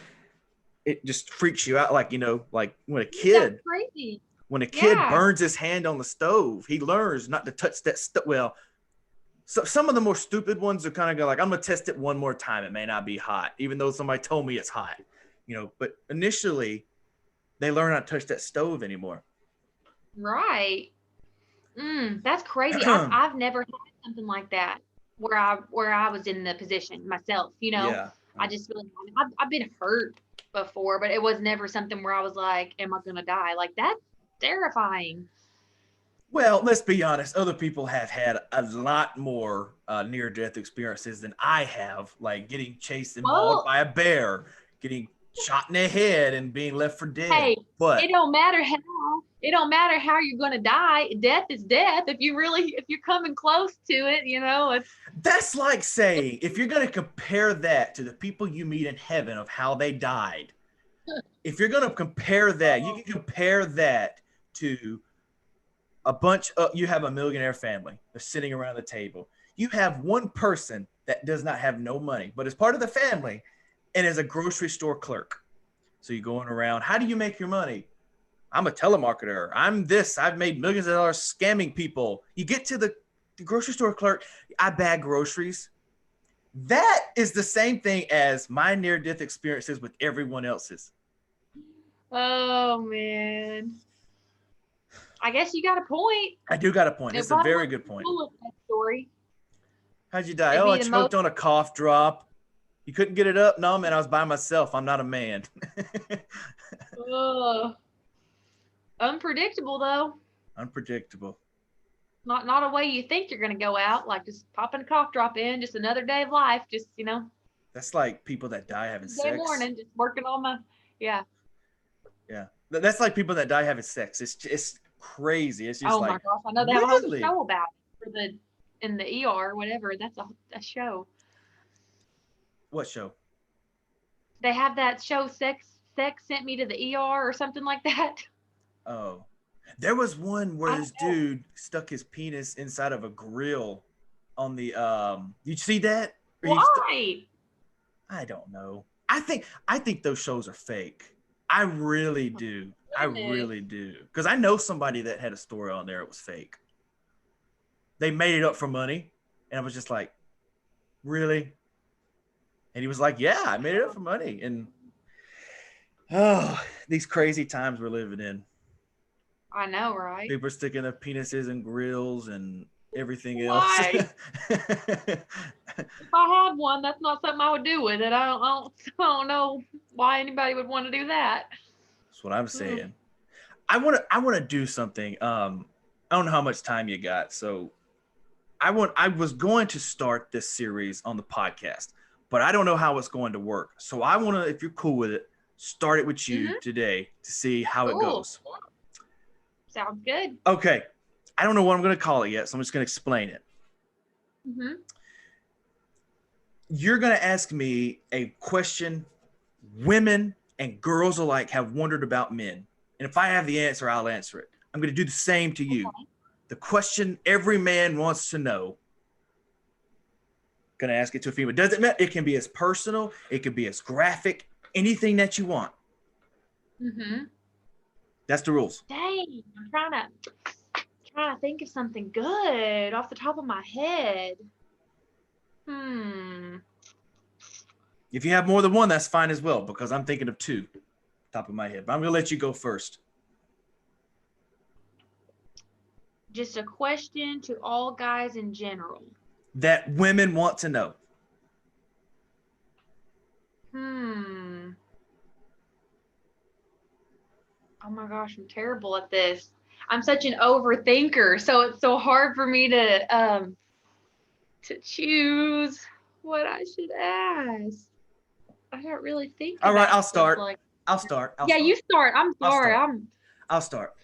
it just freaks you out. Like, like That's crazy. when a kid Yeah. burns his hand on the stove, he learns not to touch that stuff. Well, so some of the more stupid ones are kind of go like, I'm gonna test it one more time. It may not be hot, even though somebody told me it's hot. But initially they learn not to touch that stove anymore. Right. That's crazy. I've never had something like that where I was in the position myself. Yeah. I just really I've been hurt before, but it was never something where I was like, am I gonna die? Like, that's terrifying. Well, let's be honest. Other people have had a lot more near-death experiences than I have, like getting chased and mauled Well, by a bear, getting shot in the head, and being left for dead. hey, But it don't matter how you're gonna die. Death is death. If you're coming close to it, that's like saying, if you're going to compare that to the people you meet in heaven of how they died, if you're going to compare that, you can compare that to you have a millionaire family. They're sitting around the table. You have one person that does not have no money, but is part of the family and is a grocery store clerk. So you're going around, how do you make your money? I'm a telemarketer. I'm this. I've made millions of dollars scamming people. You get to the grocery store clerk, I bag groceries. That is the same thing as my near-death experiences with everyone else's. Oh, man. I guess you got a point. I do got a point. It's a very good point. That story. How'd you die? Oh, I choked on a cough drop. You couldn't get it up? No, man, I was by myself. I'm not a man. Unpredictable, though. Unpredictable. Not a way you think you're going to go out, like just popping a cough drop in, just another day of life, just, That's like people that die having sex. Morning, just working on my, yeah. Yeah. That's like people that die having sex. It's crazy. It's just oh like, my gosh, I know they have a whole show about it in the ER, whatever. That's a show. What show? They have that show, Sex Sent Me to the ER or something like that. Oh, there was one where this dude stuck his penis inside of a grill on the, you see that? Why? I don't know. I think those shows are fake. I really do. I really do. Because I know somebody that had a story on there. It was fake. They made it up for money. And I was just like, really? And he was like, yeah, I made it up for money. And these crazy times we're living in. I know, right? People are sticking their penises in grills and everything else. If I had one, that's not something I would do with it. I don't know why anybody would want to do that. That's what I'm saying. I want to do something. I don't know how much time you got, so I was going to start this series on the podcast, but I don't know how it's going to work. So I want to, if you're cool with it, start it with you today to see how it goes. Sounds good. Okay. I don't know what I'm going to call it yet, so I'm just going to explain it. You're going to ask me a question women and girls alike have wondered about men. And if I have the answer, I'll answer it. I'm going to do the same to you. Okay. The question every man wants to know. Going to ask it to a female. Doesn't matter. It can be as personal. It can be as graphic. Anything that you want. That's the rules. Dang, I'm trying to think of something good off the top of my head. If you have more than one, that's fine as well, because I'm thinking of two, top of my head. But I'm going to let you go first. Just a question to all guys in general. That women want to know. Oh my gosh, I'm terrible at this. I'm such an overthinker, so it's so hard for me to choose what I should ask. I don't really think. All right, I'll start. I'll start. You start. I'm sorry. I'll start.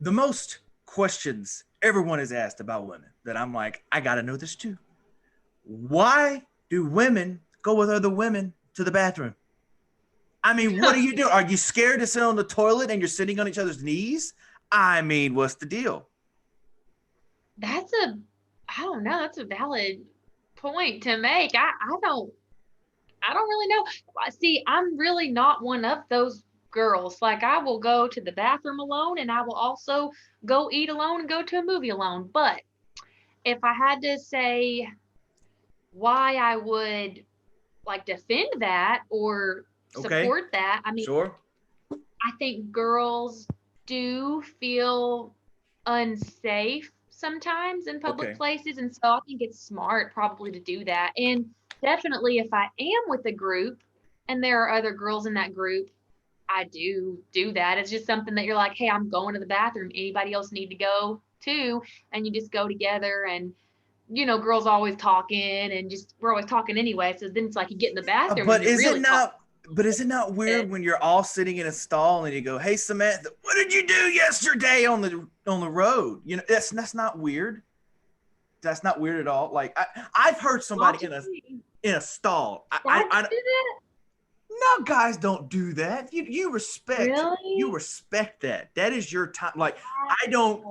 The most questions everyone has asked about women that I'm like, I got to know this too. Why do women go with other women to the bathroom? I mean, what are you doing? Are you scared to sit on the toilet and you're sitting on each other's knees? I mean, what's the deal? I don't know. That's a valid point to make. I don't really know. See, I'm really not one of those girls. Like, I will go to the bathroom alone, and I will also go eat alone and go to a movie alone. But if I had to say why I would like defend that or support that, I mean, sure. I think girls do feel unsafe sometimes in public places, and so I think it's smart probably to do that. And definitely if I am with a group and there are other girls in that group, I do that. It's just something that you're like, hey, I'm going to the bathroom. Anybody else need to go too? And you just go together, and girls always talking, and just we're always talking anyway. So then it's like you get in the bathroom. But is it not weird when you're all sitting in a stall and you go, hey, Samantha, what did you do yesterday on the road? That's not weird. That's not weird at all. Like I've heard somebody in a stall. No, guys don't do that. You respect that. That is your time. Like I don't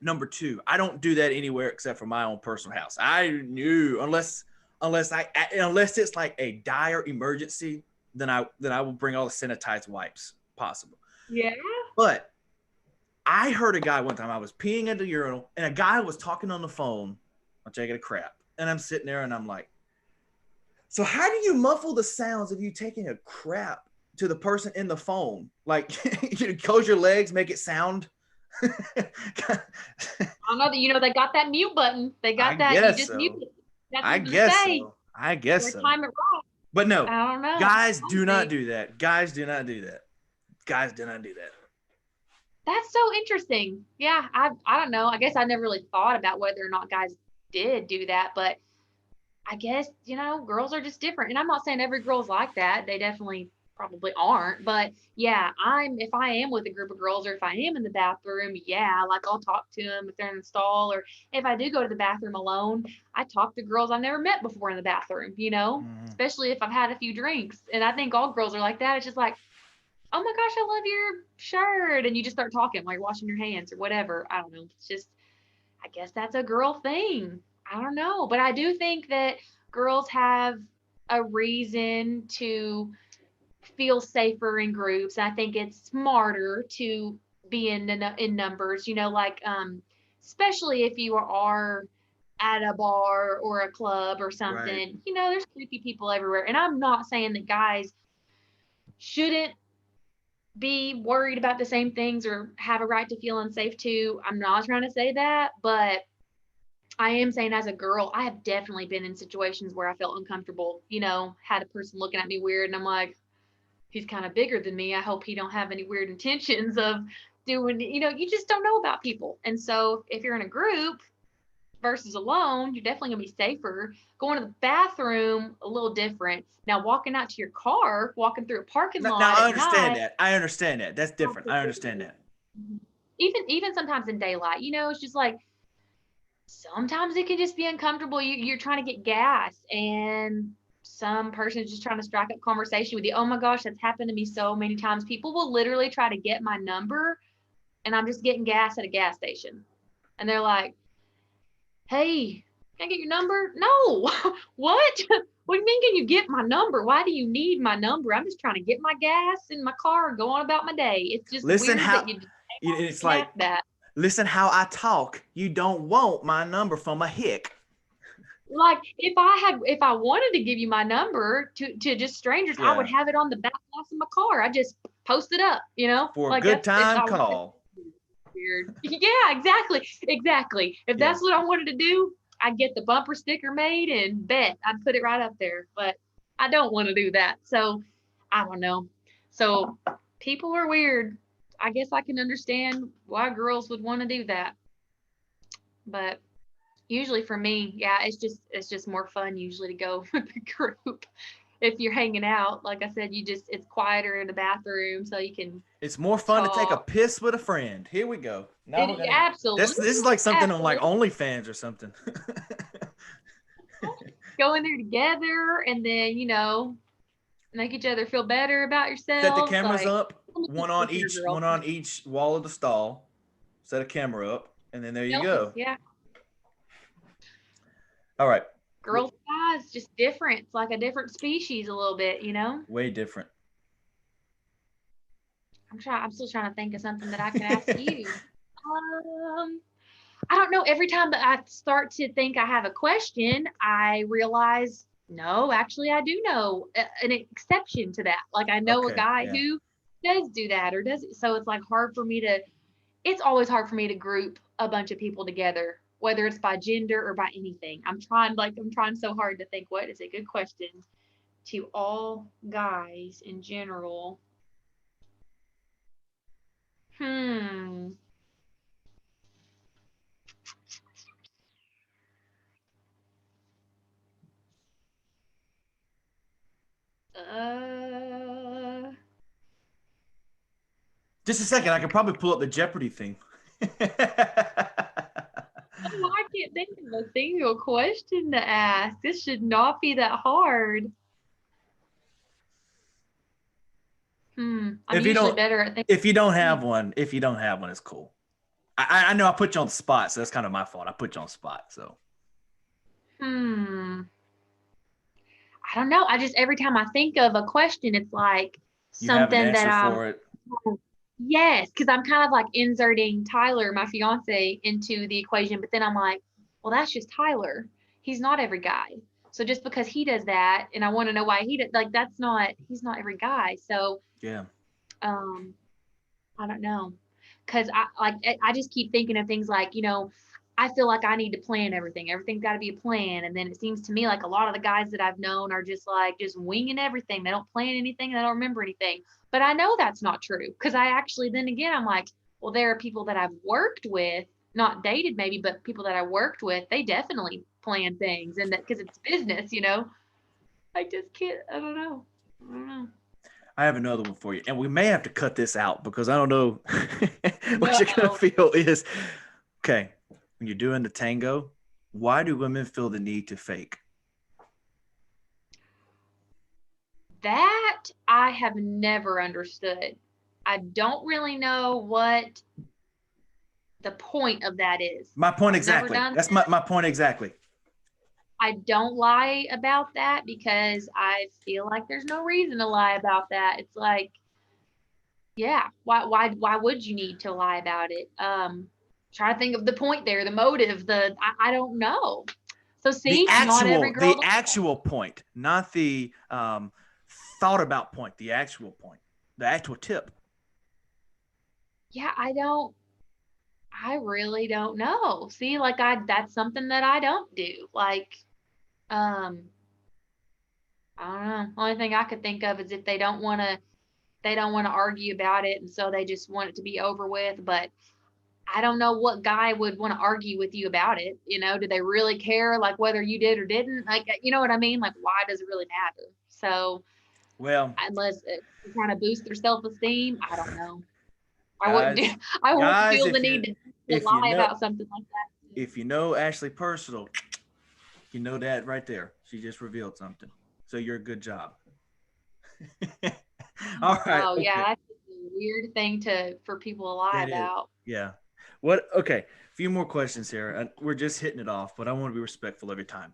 Number two, I don't do that anywhere except for my own personal house. I knew unless it's like a dire emergency, then I will bring all the sanitized wipes possible. Yeah. But I heard a guy one time, I was peeing at the urinal and a guy was talking on the phone. I'm taking a crap. And I'm sitting there and I'm like, so how do you muffle the sounds of you taking a crap to the person in the phone? Like, you close your legs, make it sound. I know that, you know, they got that mute button. They got that. You just mute it. That's I guess so. Time it right. But no, I don't know. guys do not do that. Guys do not do that. That's so interesting. Yeah, I don't know. I guess I never really thought about whether or not guys did do that, but I guess, you know, girls are just different. And I'm not saying every girl's like that. They definitely probably aren't. But yeah, if I am with a group of girls or if I am in the bathroom, yeah, like I'll talk to them if they're in the stall, or if I do go to the bathroom alone, I talk to girls I've never met before in the bathroom, you know, especially if I've had a few drinks. And I think all girls are like that. It's just like, oh my gosh, I love your shirt. And you just start talking while you're washing your hands or whatever. I don't know. It's just, I guess that's a girl thing. I don't know. But I do think that girls have a reason to feel safer in groups. I think it's smarter to be in numbers, you know, like, especially if you are at a bar or a club or something, right. You know, there's creepy people everywhere. And I'm not saying that guys shouldn't be worried about the same things or have a right to feel unsafe too. I'm not trying to say that, but I am saying as a girl, I have definitely been in situations where I felt uncomfortable, you know, had a person looking at me weird and I'm like, he's kind of bigger than me. I hope he don't have any weird intentions of doing, you know, you just don't know about people. And so if you're in a group versus alone, you're definitely gonna be safer. Going to the bathroom, a little different. Now walking out to your car, walking through a parking lot. Now I understand that. That's different. I understand that. Even sometimes in daylight, you know, it's just like sometimes it can just be uncomfortable. You're trying to get gas and some person is just trying to strike up conversation with you. Oh my gosh, that's happened to me so many times. People will literally try to get my number and I'm just getting gas at a gas station. And they're like, hey, can I get your number? No. What? What do you mean, can you get my number? Why do you need my number? I'm just trying to get my gas in my car and go on about my day. It's just listen weird how that it's like that. Listen how I talk. You don't want my number from a hick. Like if I wanted to give you my number to just strangers, yeah. I would have it on the back glass of my car. I just post it up, you know, for like a good time call. Weird. Yeah, exactly. If that's what I wanted to do, I'd get the bumper sticker made and bet I'd put it right up there. But I don't want to do that. So I don't know. So people are weird. I guess I can understand why girls would want to do that. But usually for me, yeah, it's just more fun usually to go with the group. If you're hanging out, like I said, it's quieter in the bathroom, so you can. It's more fun to take a piss with a friend. Here we go. Now we're gonna, absolutely. This is like something on like OnlyFans or something. Go in there together, and then make each other feel better about yourself. Set the cameras up, one on each wall of the stall. Set a camera up, and then there you go. Yeah. All right. Girls, guys, just different. It's like a different species a little bit, you know? Way different. I'm still trying to think of something that I can ask you. I don't know. Every time that I start to think I have a question, I realize, no, actually I do know an exception to that. Like I know a guy who does do that or does it. So it's like it's always hard for me to group a bunch of people together, whether it's by gender or by anything. I'm trying so hard to think what is a good question to all guys in general. Just a second, I can probably pull up the Jeopardy thing. I can't think of a single question to ask. This should not be that hard. I'm usually better at thinking. If you don't have one, it's cool. I know I put you on the spot, so that's kind of my fault. I put you on the spot, so. I don't know. I just, every time I think of a question, it's like You have an something that answer for it. yes, because I'm kind of like inserting Tyler, my fiance, into the equation, but then I'm like, well, that's just Tyler. He's not every guy. So just because he does that, and I want to know why he does, like, he's not every guy. So, Yeah. um, I don't know. Cause I just keep thinking of things like, I feel like I need to plan everything. Everything's got to be a plan. And then it seems to me like a lot of the guys that I've known are just like just winging everything. They don't plan anything. They don't remember anything. But I know that's not true. Cause I actually, then again, I'm like, well, there are people that I've worked with, not dated maybe, but people that I worked with, they definitely plan things, and that, cause it's business. I just can't, I don't know. I don't know. I have another one for you, and we may have to cut this out because I don't know what you're gonna No. feel is okay. When you're doing the tango, why do women feel the need to fake? That I have never understood. I don't really know what the point of that is. My point I've never exactly. done That's that. my point exactly. I don't lie about that because I feel like there's no reason to lie about that. It's like, yeah, why would you need to lie about it? Try to think of the point there, the motive, I don't know. So see, not every girl The does that. actual point, not the thought about point. The actual point, the actual tip. Yeah, I really don't know. See, like that's something that I don't do. Like, um, I don't know. Only thing I could think of is if they don't want to argue about it, and so they just want it to be over with. But I don't know what guy would want to argue with you about it. Do they really care, like whether you did or didn't? Like, you know what I mean? Like, why does it really matter? So Well, unless it kind of boost their self-esteem, I don't know. I wouldn't do. guys, I wouldn't guys, feel the need to if you lie know about something like that. if you know Ashleigh personal, you know that right there. She just revealed something. So you're a good job. All Oh right. no, yeah, Okay. that's just a weird thing for people to lie That is. about. Yeah. What? Okay. A few more questions here. We're just hitting it off, but I want to be respectful every time.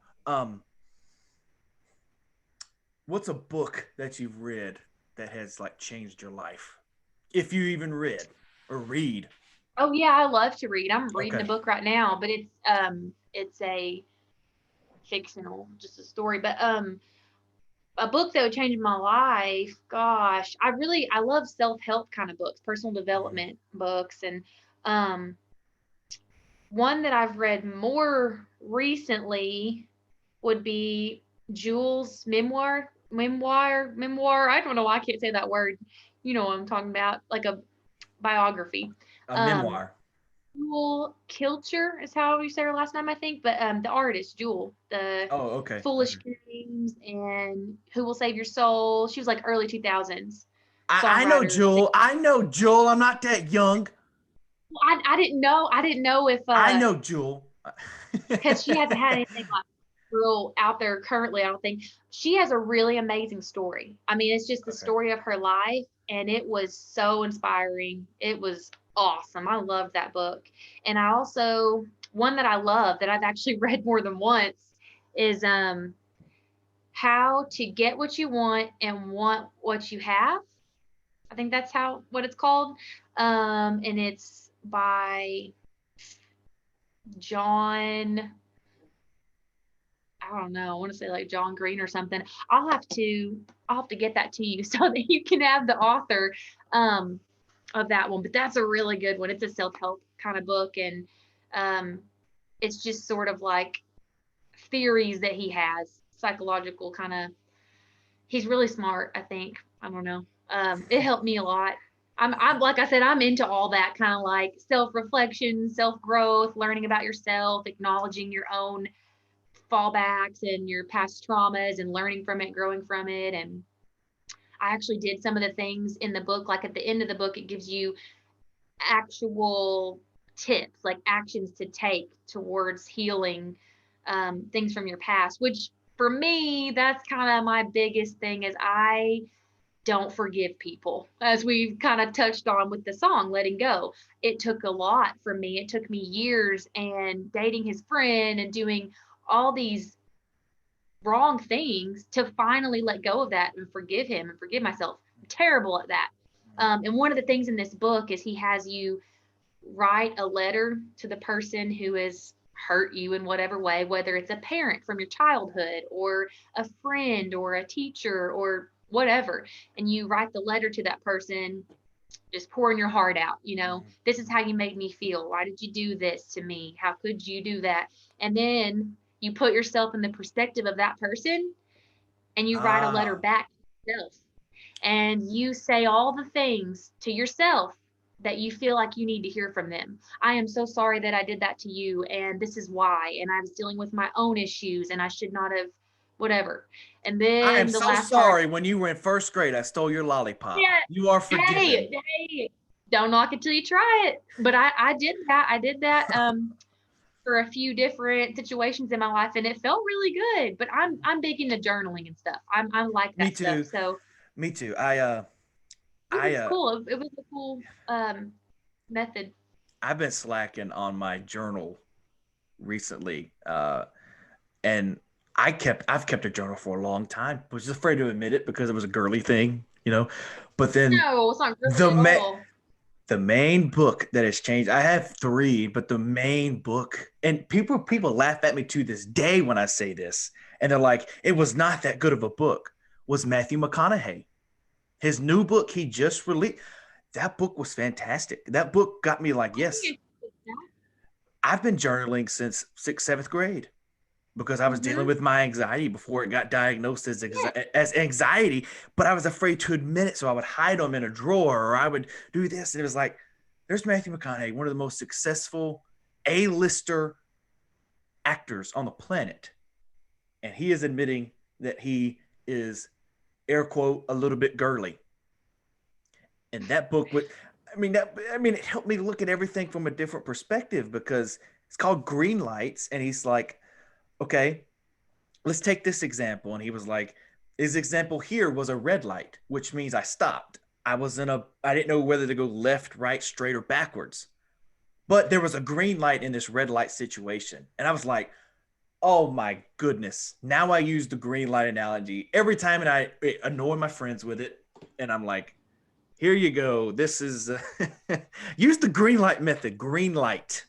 What's a book that you've read that has like changed your life, if you even read or read? Oh yeah, I love to read. I'm reading a Okay. book right now, but it's a fictional, just a story, but a book that would change my life. Gosh, I love self-help kind of books, personal Mhm. development books, and um one that I've read more recently would be Jules' memoir. I don't know why I can't say that word. You know what I'm talking about, like a biography. A Um, memoir. Jewel Kilcher is how you say her last name, I think. But the artist, Jewel, the Oh, okay. Foolish Games and Who Will Save Your Soul. She was like early 2000s I know songwriter, singer. Joel. I know Joel. I'm not that young. I didn't know. I didn't know if I know Joel. because she hasn't had anything like real out there currently. I don't think she has a really amazing story. I mean, it's just the Okay. story of her life, and it was so inspiring. It was awesome. I loved that book, and I also one that I love that I've actually read more than once is How to Get What You Want and Want What You Have. I think that's how what it's called, and it's by John. I don't know. I want to say like John Green or something. I'll have to get that to you so that you can have the author um of that one. But that's a really good one. It's a self-help kind of book, and um it's just sort of like theories that he has, psychological kind of. He's really smart, I think. I don't know. It helped me a lot. I'm like I said, I'm into all that kind of like self-reflection, self-growth, learning about yourself, acknowledging your own fallbacks and your past traumas and learning from it, growing from it. And I actually did some of the things in the book. Like at the end of the book, it gives you actual tips, like actions to take towards healing things from your past, which for me, that's kind of my biggest thing is I don't forgive people, as we've kind of touched on with the song Letting Go. It took a lot for me. It took me years and dating his friend and doing all these wrong things to finally let go of that and forgive him and forgive myself. I'm terrible at that. And one of the things in this book is he has you write a letter to the person who has hurt you in whatever way, whether it's a parent from your childhood or a friend or a teacher or whatever. And you write the letter to that person, just pouring your heart out. This is how you made me feel. Why did you do this to me? How could you do that? And then you put yourself in the perspective of that person and you write a letter Ah, back to yourself. And you say all the things to yourself that you feel like you need to hear from them. I am so sorry that I did that to you, and this is why. And I was dealing with my own issues, and I should not have, whatever. And I am then the so last part, sorry when you were in first grade, I stole your lollipop. yeah, You are hey, forgiven. hey, don't knock it till you try it. But I did that. I did that for a few different situations in my life, and it felt really good. But I'm big into journaling and stuff. I like Me that stuff. too. So Me too. it I was cool. It was a cool method. I've been slacking on my journal recently. And I've kept a journal for a long time. Was just afraid to admit it because it was a girly thing, you know. But then No, it's not the girly at ma- all. the main book that has changed. I have three, but the main book, and people laugh at me to this day when I say this, and they're like, "It was not that good of a book." Was Matthew McConaughey? His new book he just released. That book was fantastic. That book got me like, I think yes, it's I've been journaling since sixth, seventh grade because I was dealing mm-hmm. with my anxiety before it got diagnosed as Yeah. as anxiety, but I was afraid to admit it, so I would hide them in a drawer or I would do this. And it was like, there's Matthew McConaughey, one of the most successful A-lister actors on the planet, and he is admitting that he is air quote a little bit girly. And that book would, it helped me look at everything from a different perspective because it's called Green Lights, and he's like, okay, let's take this example. And he was like, his example here was a red light, which means I stopped. I didn't know whether to go left, right, straight, or backwards. But there was a green light in this red light situation. And I was like, oh my goodness. Now I use the green light analogy every time and I annoy my friends with it. And I'm like, here you go. This is, use the green light method, green light.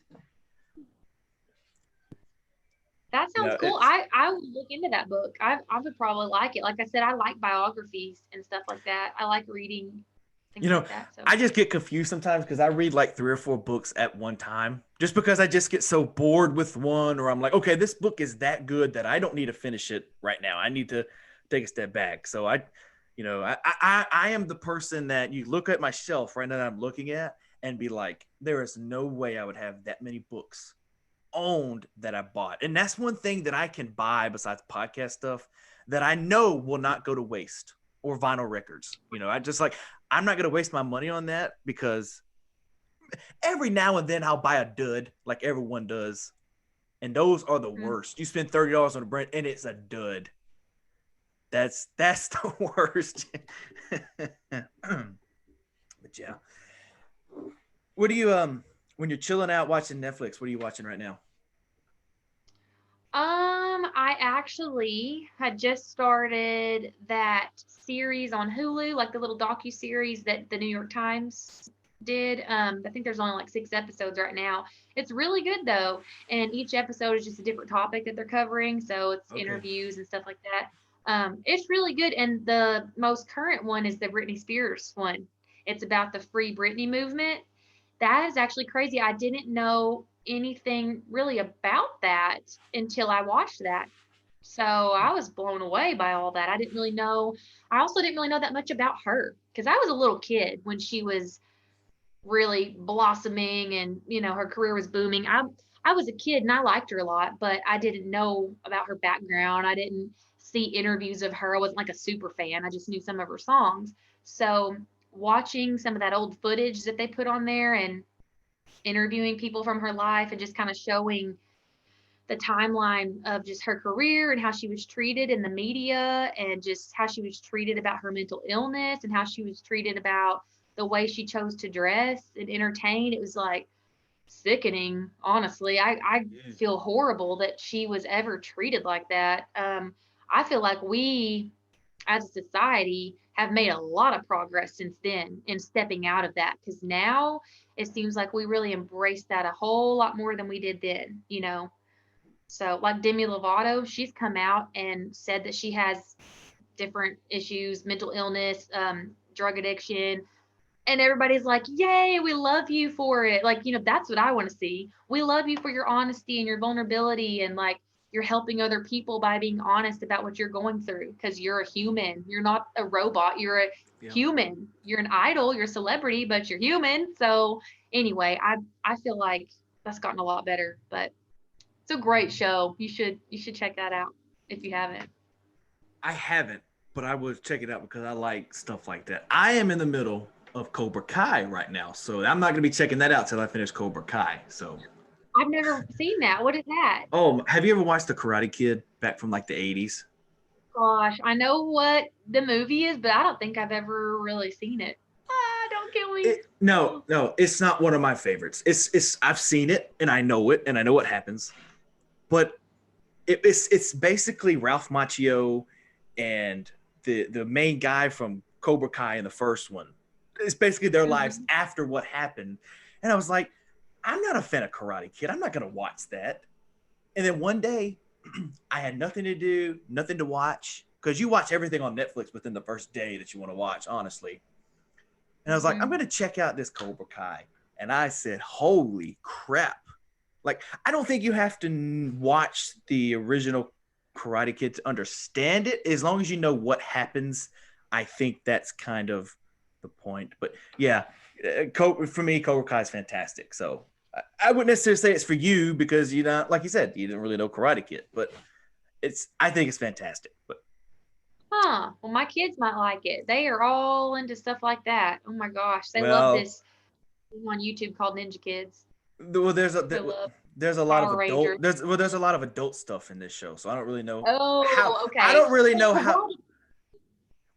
That You sounds know, cool. it's, I would look into that book. I would probably like it. Like I said, I like biographies and stuff like that. I like reading you things know, like that. So I just get confused sometimes because I read like three or four books at one time just because I just get so bored with one, or I'm like, okay, this book is that good that I don't need to finish it right now. I need to take a step back. So I am the person that you look at my shelf right now that I'm looking at and be like, there is no way I would have that many books owned that I bought. And that's one thing that I can buy besides podcast stuff that I know will not go to waste, or vinyl records. I just like, I'm not going to waste my money on that because every now and then I'll buy a dud like everyone does. And those are the mm. worst. You spend $30 on a brand and it's a dud. That's the worst. But yeah. What do you when you're chilling out watching Netflix, what are you watching right now? I actually had just started that series on Hulu, like the little docu-series that the New York Times did. I think there's only like 6 episodes right now. It's really good though, and each episode is just a different topic that they're covering, so it's Okay. interviews and stuff like that. It's really good, and the most current one is the Britney Spears one. It's about the Free Britney movement. That is actually crazy. I didn't know anything really about that until I watched that. So I was blown away by all that. I didn't really know. I also didn't really know that much about her because I was a little kid when she was really blossoming and her career was booming. I was a kid and I liked her a lot, but I didn't know about her background. I didn't see interviews of her. I wasn't like a super fan. I just knew some of her songs. So watching some of that old footage that they put on there and interviewing people from her life and just kind of showing the timeline of just her career and how she was treated in the media and just how she was treated about her mental illness and how she was treated about the way she chose to dress and entertain. It was like sickening, honestly. I feel horrible that she was ever treated like that. I feel like we as a society have made a lot of progress since then in stepping out of that, because now it seems like we really embrace that a whole lot more than we did then, you know. So like Demi Lovato, she's come out and said that she has different issues, mental illness, drug addiction, and everybody's like, yay, we love you for it. Like, you know, that's what I want to see. We love you for your honesty and your vulnerability, and like you're helping other people by being honest about what you're going through, because you're a human. You're not a robot. You're a human. You're an idol, you're a celebrity, but you're human. So anyway, I feel like that's gotten a lot better, but it's a great show. You should check that out if you haven't. I haven't, but I would check it out because I like stuff like that. I am in the middle of Cobra Kai right now, so I'm not going to be checking that out till I finish Cobra Kai. So I've never seen that. What is that? Oh, have you ever watched The Karate Kid back from like the 80s? Gosh, I know what the movie is, but I don't think I've ever really seen it. Ah, don't kill me. No, it's not one of my favorites. It's I've seen it and I know it and I know what happens, but it's basically Ralph Macchio and the main guy from Cobra Kai in the first one. It's basically their lives after what happened, and I was like, I'm not a fan of Karate Kid. I'm not gonna watch that. And then one day, I had nothing to do, nothing to watch, because you watch everything on Netflix within the first day that you want to watch, honestly. And I was like, I'm going to check out this Cobra Kai. And I said, holy crap. Like, I don't think you have to watch the original Karate Kid to understand it. As long as you know what happens, I think that's kind of the point. But yeah, for me, Cobra Kai is fantastic. So I wouldn't necessarily say it's for you because you know, like you said, you didn't really know Karate Kid, but I think it's fantastic. But well, my kids might like it. They are all into stuff like that. Oh my gosh, they love this thing on YouTube called Ninja Kids. Well, there's a lot of Rangers. there's a lot of adult stuff in this show, so I don't really know okay. I don't really know how.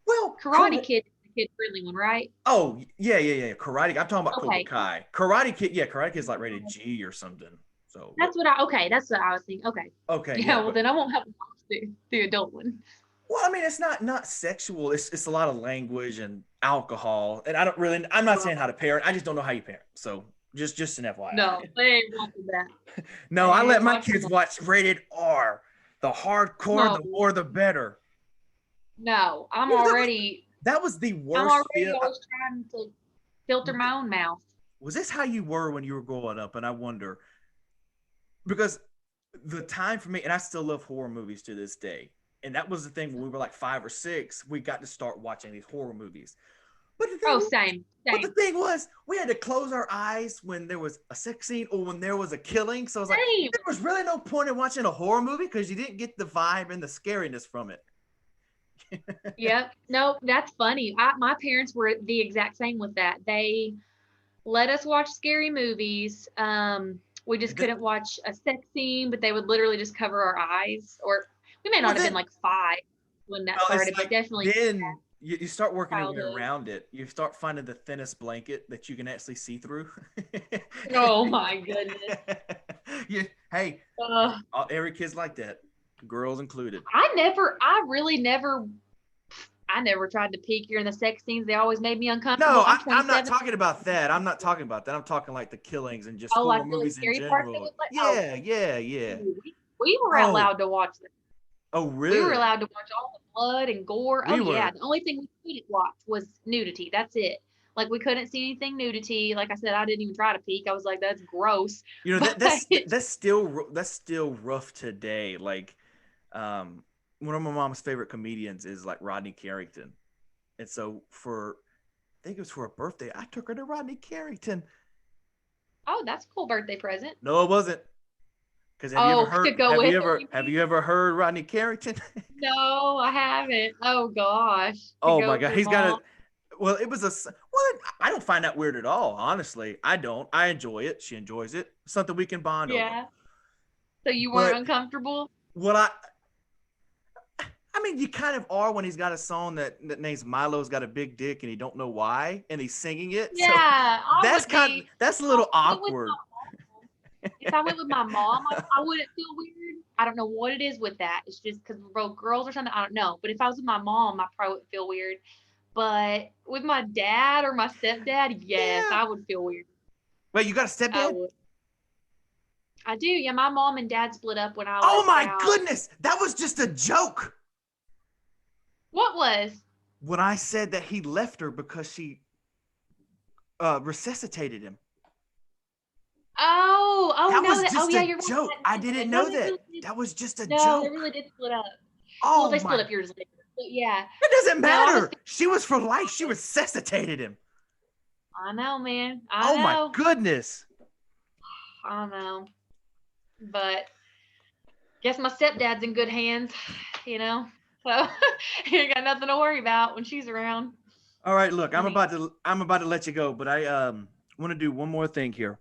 Well, Karate Kid is the kid-friendly one, right? Oh yeah. Karate. I'm talking about Cobra Kai. Karate Kid. Yeah, Karate Kid's like rated G or something. So that's what I was thinking. Okay. Yeah. Well, then I won't have to watch the adult one. Well, I mean, it's not sexual. It's a lot of language and alcohol, and I'm not saying how to parent. I just don't know how you parent. So just an FYI. No, they ain't watching that. No, I let my kids watch rated R. The hardcore, the more the better. No, I'm already. That was the worst. I'm already always trying to filter my own mouth. Was this how you were when you were growing up? And I wonder, because the time for me, and I still love horror movies to this day. And that was the thing when we were like 5 or 6, we got to start watching these horror movies. But same. But the thing was, we had to close our eyes when there was a sex scene or when there was a killing. So I was like, there was really no point in watching a horror movie because you didn't get the vibe and the scariness from it. Yep. No, that's funny. My parents were the exact same with that. They let us watch scary movies. We just couldn't watch a sex scene, but they would literally just cover our eyes. Or we may not have been like 5 when that started, but definitely. Then you start working your way around it. You start finding the thinnest blanket that you can actually see through. Oh my goodness. Hey, every kid's like that, girls included. I never tried to peek during the sex scenes. They always made me uncomfortable. No, I'm not talking about that. I'm talking like the killings and just horror movies in general. Yeah. We were allowed to watch them. Oh, really? We were allowed to watch all the blood and gore. Yeah. The only thing we couldn't watch was nudity. That's it. Like, we couldn't see anything nudity. Like I said, I didn't even try to peek. I was like, that's gross. You know, that's still rough today. Like, one of my mom's favorite comedians is like Rodney Carrington. And so I think it was for a birthday, I took her to Rodney Carrington. Oh, that's a cool birthday present. No, it wasn't. Because have you ever heard Rodney Carrington? No, I haven't. Oh gosh. Oh my God. He's got I don't find that weird at all. Honestly, I don't. I enjoy it. She enjoys it. It's something we can bond over. So you weren't But uncomfortable? what I mean, you kind of are when he's got a song that names Milo's Got a Big Dick and he don't know why, and he's singing it. So Yeah, I would be. that's a If I little went with awkward. if I went with my mom, I wouldn't feel weird. I don't know what it is with that. It's just because we're both girls or something. I don't know. But if I was with my mom, I probably wouldn't feel weird. But with my dad or my stepdad, yes, Yeah. I would feel weird. Wait, you got a I stepdad? would. I do. Yeah, my mom and dad split up when I Oh was my about. goodness, that was just a joke. What was? When I said that he left her because she resuscitated him. Oh That no, was that, oh just yeah, a you're right. joke. I didn't No, know they that. really did. That was just a No, they joke. really did split up. Well, Oh they split my. up years later. But yeah, It doesn't no, I was. matter. She was for life. She resuscitated him. I know, man. I Oh my know. goodness. I know. But guess my stepdad's in good hands, you know. So you ain't got nothing to worry about when she's around. All right, look, I I'm mean, about to let you go, but I want to do one more thing here.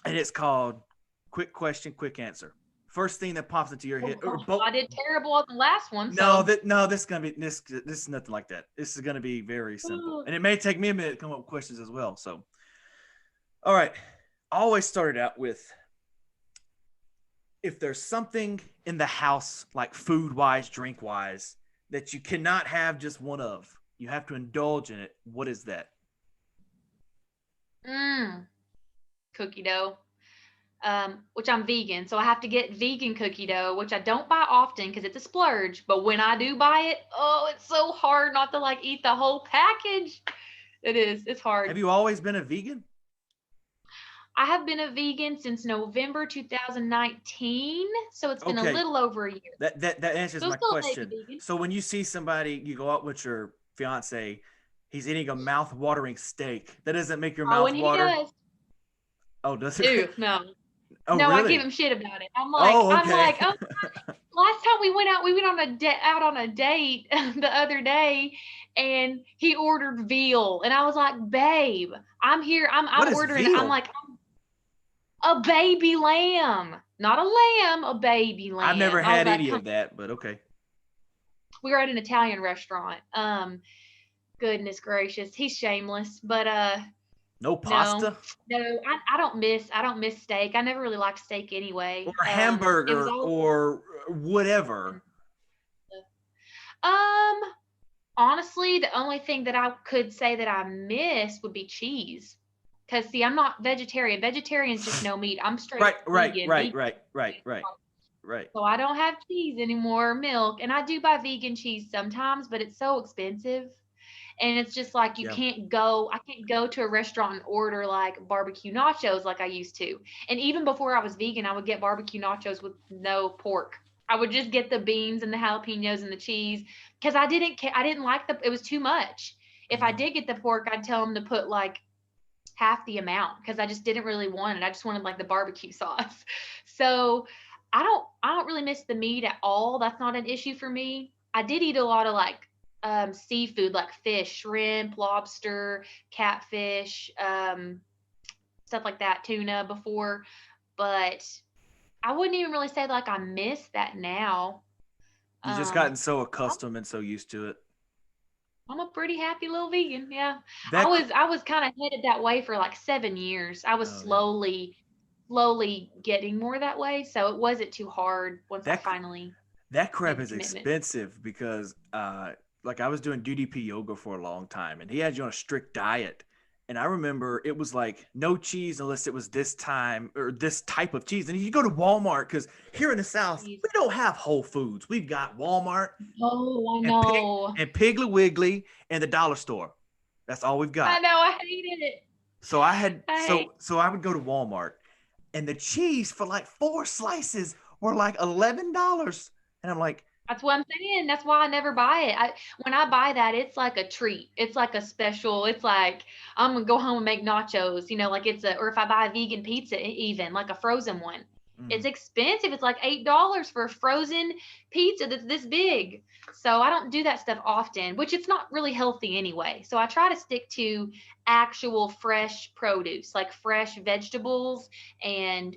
And it's called quick question, quick answer. First thing that pops into your oh head or gosh, both. I did terrible on the last one, No, so this is gonna be this is nothing like that. This is gonna be very simple. And it may take me a minute to come up with questions as well. So all right. I always started out with if there's something in the house, like food wise, drink wise, that you cannot have just one of, you have to indulge in it. What is that? cookie dough. Which I'm vegan, so I have to get vegan cookie dough, which I don't buy often because it's a splurge. But when I do buy it, oh, it's so hard not to like eat the whole package. It is. It's hard. Have you always been a vegan? I have been a vegan since November 2019, so it's been a Okay, little over a year. that answers So my still a baby question. vegan. So when you see somebody, you go out with your fiance, he's eating a mouth-watering steak. That doesn't make your Oh, mouth and he water. does. Oh, does Ew, it? no. Oh, No, I give really? him shit about it. Oh, I'm okay. like, oh, last time we went out, we went on out on a date the other day, and he ordered veal, and I was like, babe, I'm here, What I'm is ordering. I'm veal? like, a baby lamb, not a lamb, a baby I've never lamb. I was had like, any come. of that, but okay. We were at an Italian restaurant. Goodness gracious, he's shameless, but No no, pasta no, I don't miss steak. I never really liked steak or anyway. It was hamburger always or whatever. um honestly, the only thing that I could say that I miss would be cheese. Cause see, I'm not vegetarian. Vegetarian's just no meat. I'm straight Right, up right, vegan. right, Vegan. right, right, right, right. So I don't have cheese anymore, milk, and I do buy vegan cheese sometimes, but it's so expensive. And it's just like Yeah. I can't go to a restaurant and order like barbecue nachos like I used to. And even before I was vegan, I would get barbecue nachos with no pork. I would just get the beans and the jalapenos and the cheese because I didn't like it was too much. If I did get the pork, I'd tell them to put like half the amount because I just didn't really want it. I just wanted like the barbecue sauce. So I don't really miss the meat at all. That's not an issue for me. I did eat a lot of like seafood like fish, shrimp, lobster, catfish, stuff like that, tuna before, but I wouldn't even really say like I miss that now. You just Um, gotten so I'm, accustomed and so used to it. I'm a pretty happy little vegan. Yeah. That I was kind of headed that way for like 7 years. I was oh yeah. slowly getting more that way. So it wasn't too hard once I That finally that crap made the is commitment. expensive because like I was doing DDP yoga for a long time and he had you on a strict diet. And I remember it was like no cheese unless it was this time or this type of cheese. And you go to Walmart because here in the South, Jeez. we don't have Whole Foods. We've got Walmart Oh, I and know. Piggly Wiggly and the dollar store. That's all we've I got. know. I hated it. So I had I hate. so I would go to Walmart and the cheese for like 4 slices were like $11. And I'm like, That's what I'm saying. That's why I never buy it. When I buy that, it's like a treat. It's like a special. It's like I'm gonna go home and make nachos. You know, like it's a. Or if I buy a vegan pizza, even like a frozen one, It's expensive. It's like $8 for a frozen pizza that's this big. So I don't do that stuff often, which it's not really healthy anyway. So I try to stick to actual fresh produce, like fresh vegetables and,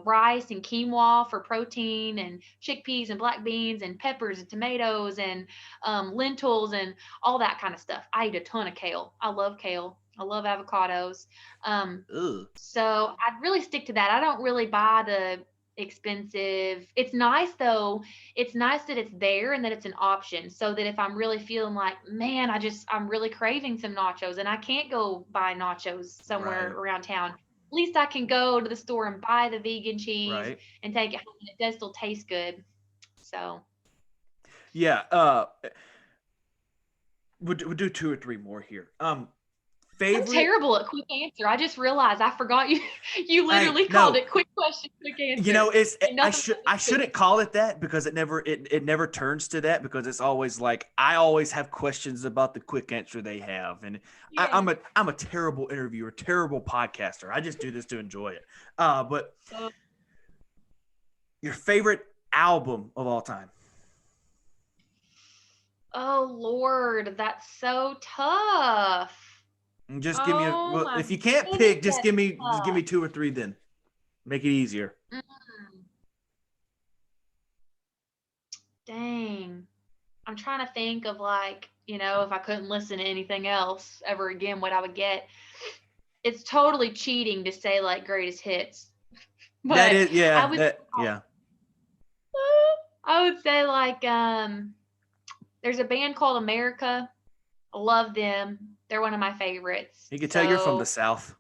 rice and quinoa for protein and chickpeas and black beans and peppers and tomatoes and lentils and all that kind of stuff. I eat a ton of kale. I love kale. I love avocados. Ugh. So I'd really stick to that. I don't really buy the expensive. It's nice though. It's nice that it's there and that it's an option so that if I'm really feeling like, man, I'm really craving some nachos and I can't go buy nachos somewhere Right. around town. At least I can go to the store and buy the vegan cheese Right. and take it home and it does still taste good. So Yeah. We'll do 2 or 3 more here. I'm Favorite. terrible at quick answer. I just realized I forgot you. You literally called it quick question, quick answer. I shouldn't call it that because it never turns to that because it's always like I always have questions about the quick answer they have, and Yeah. I'm a terrible interviewer, terrible podcaster. I just do this to enjoy it. But your favorite album of all time? Oh Lord, that's so tough. And just give me My if you can't goodness, pick, just that's give me tough. 2 or 3 then. Make it easier. Dang. I'm trying to think of like, if I couldn't listen to anything else ever again, what I would get. It's totally cheating to say like greatest hits. But That is, yeah, I would say like there's a band called America. I love them. They're one of my favorites. You can tell you're from the South.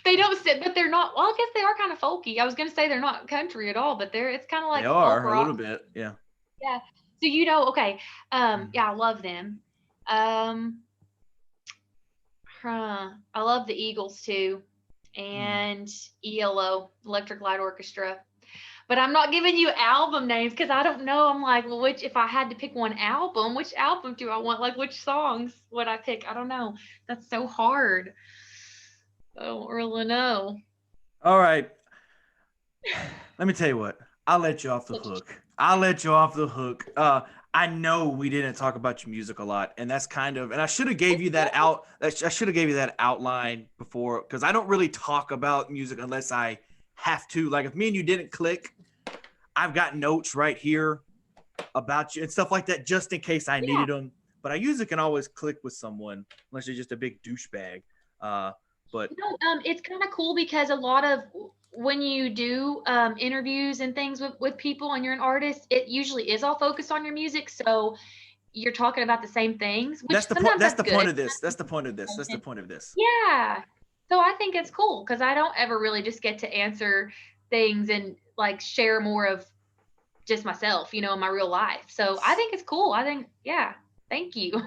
They don't sit, but they're not. Well, I guess they are kind of folky. I was gonna say they're not country at all, but it's kind of like They folk are a rock. little bit, yeah. Yeah. So okay. Yeah, I love them. I love the Eagles too, and ELO, Electric Light Orchestra. But I'm not giving you album names because I don't know. I'm like, well, if I had to pick one album, which album do I want? Like, which songs would I pick? I don't know. That's so hard. I don't really know. All right. Let me tell you what. I'll let you off the hook. I know we didn't talk about your music a lot, and that's kind of, and I should have gave you that outline before because I don't really talk about music unless I have to. Like if me and you didn't click, I've got notes right here about you and stuff like that just in case I needed them. But I usually can always click with someone unless you're just a big douchebag. But it's kind of cool because a lot of when you do interviews and things with people and you're an artist, it usually is all focused on your music. So you're talking about the same things. Which that's the point. That's the good. point of this. That's the point of this. That's the point of this. Yeah. So I think it's cool because I don't ever really just get to answer things and like share more of just myself, in my real life. So I think it's cool. I think, yeah. Thank you.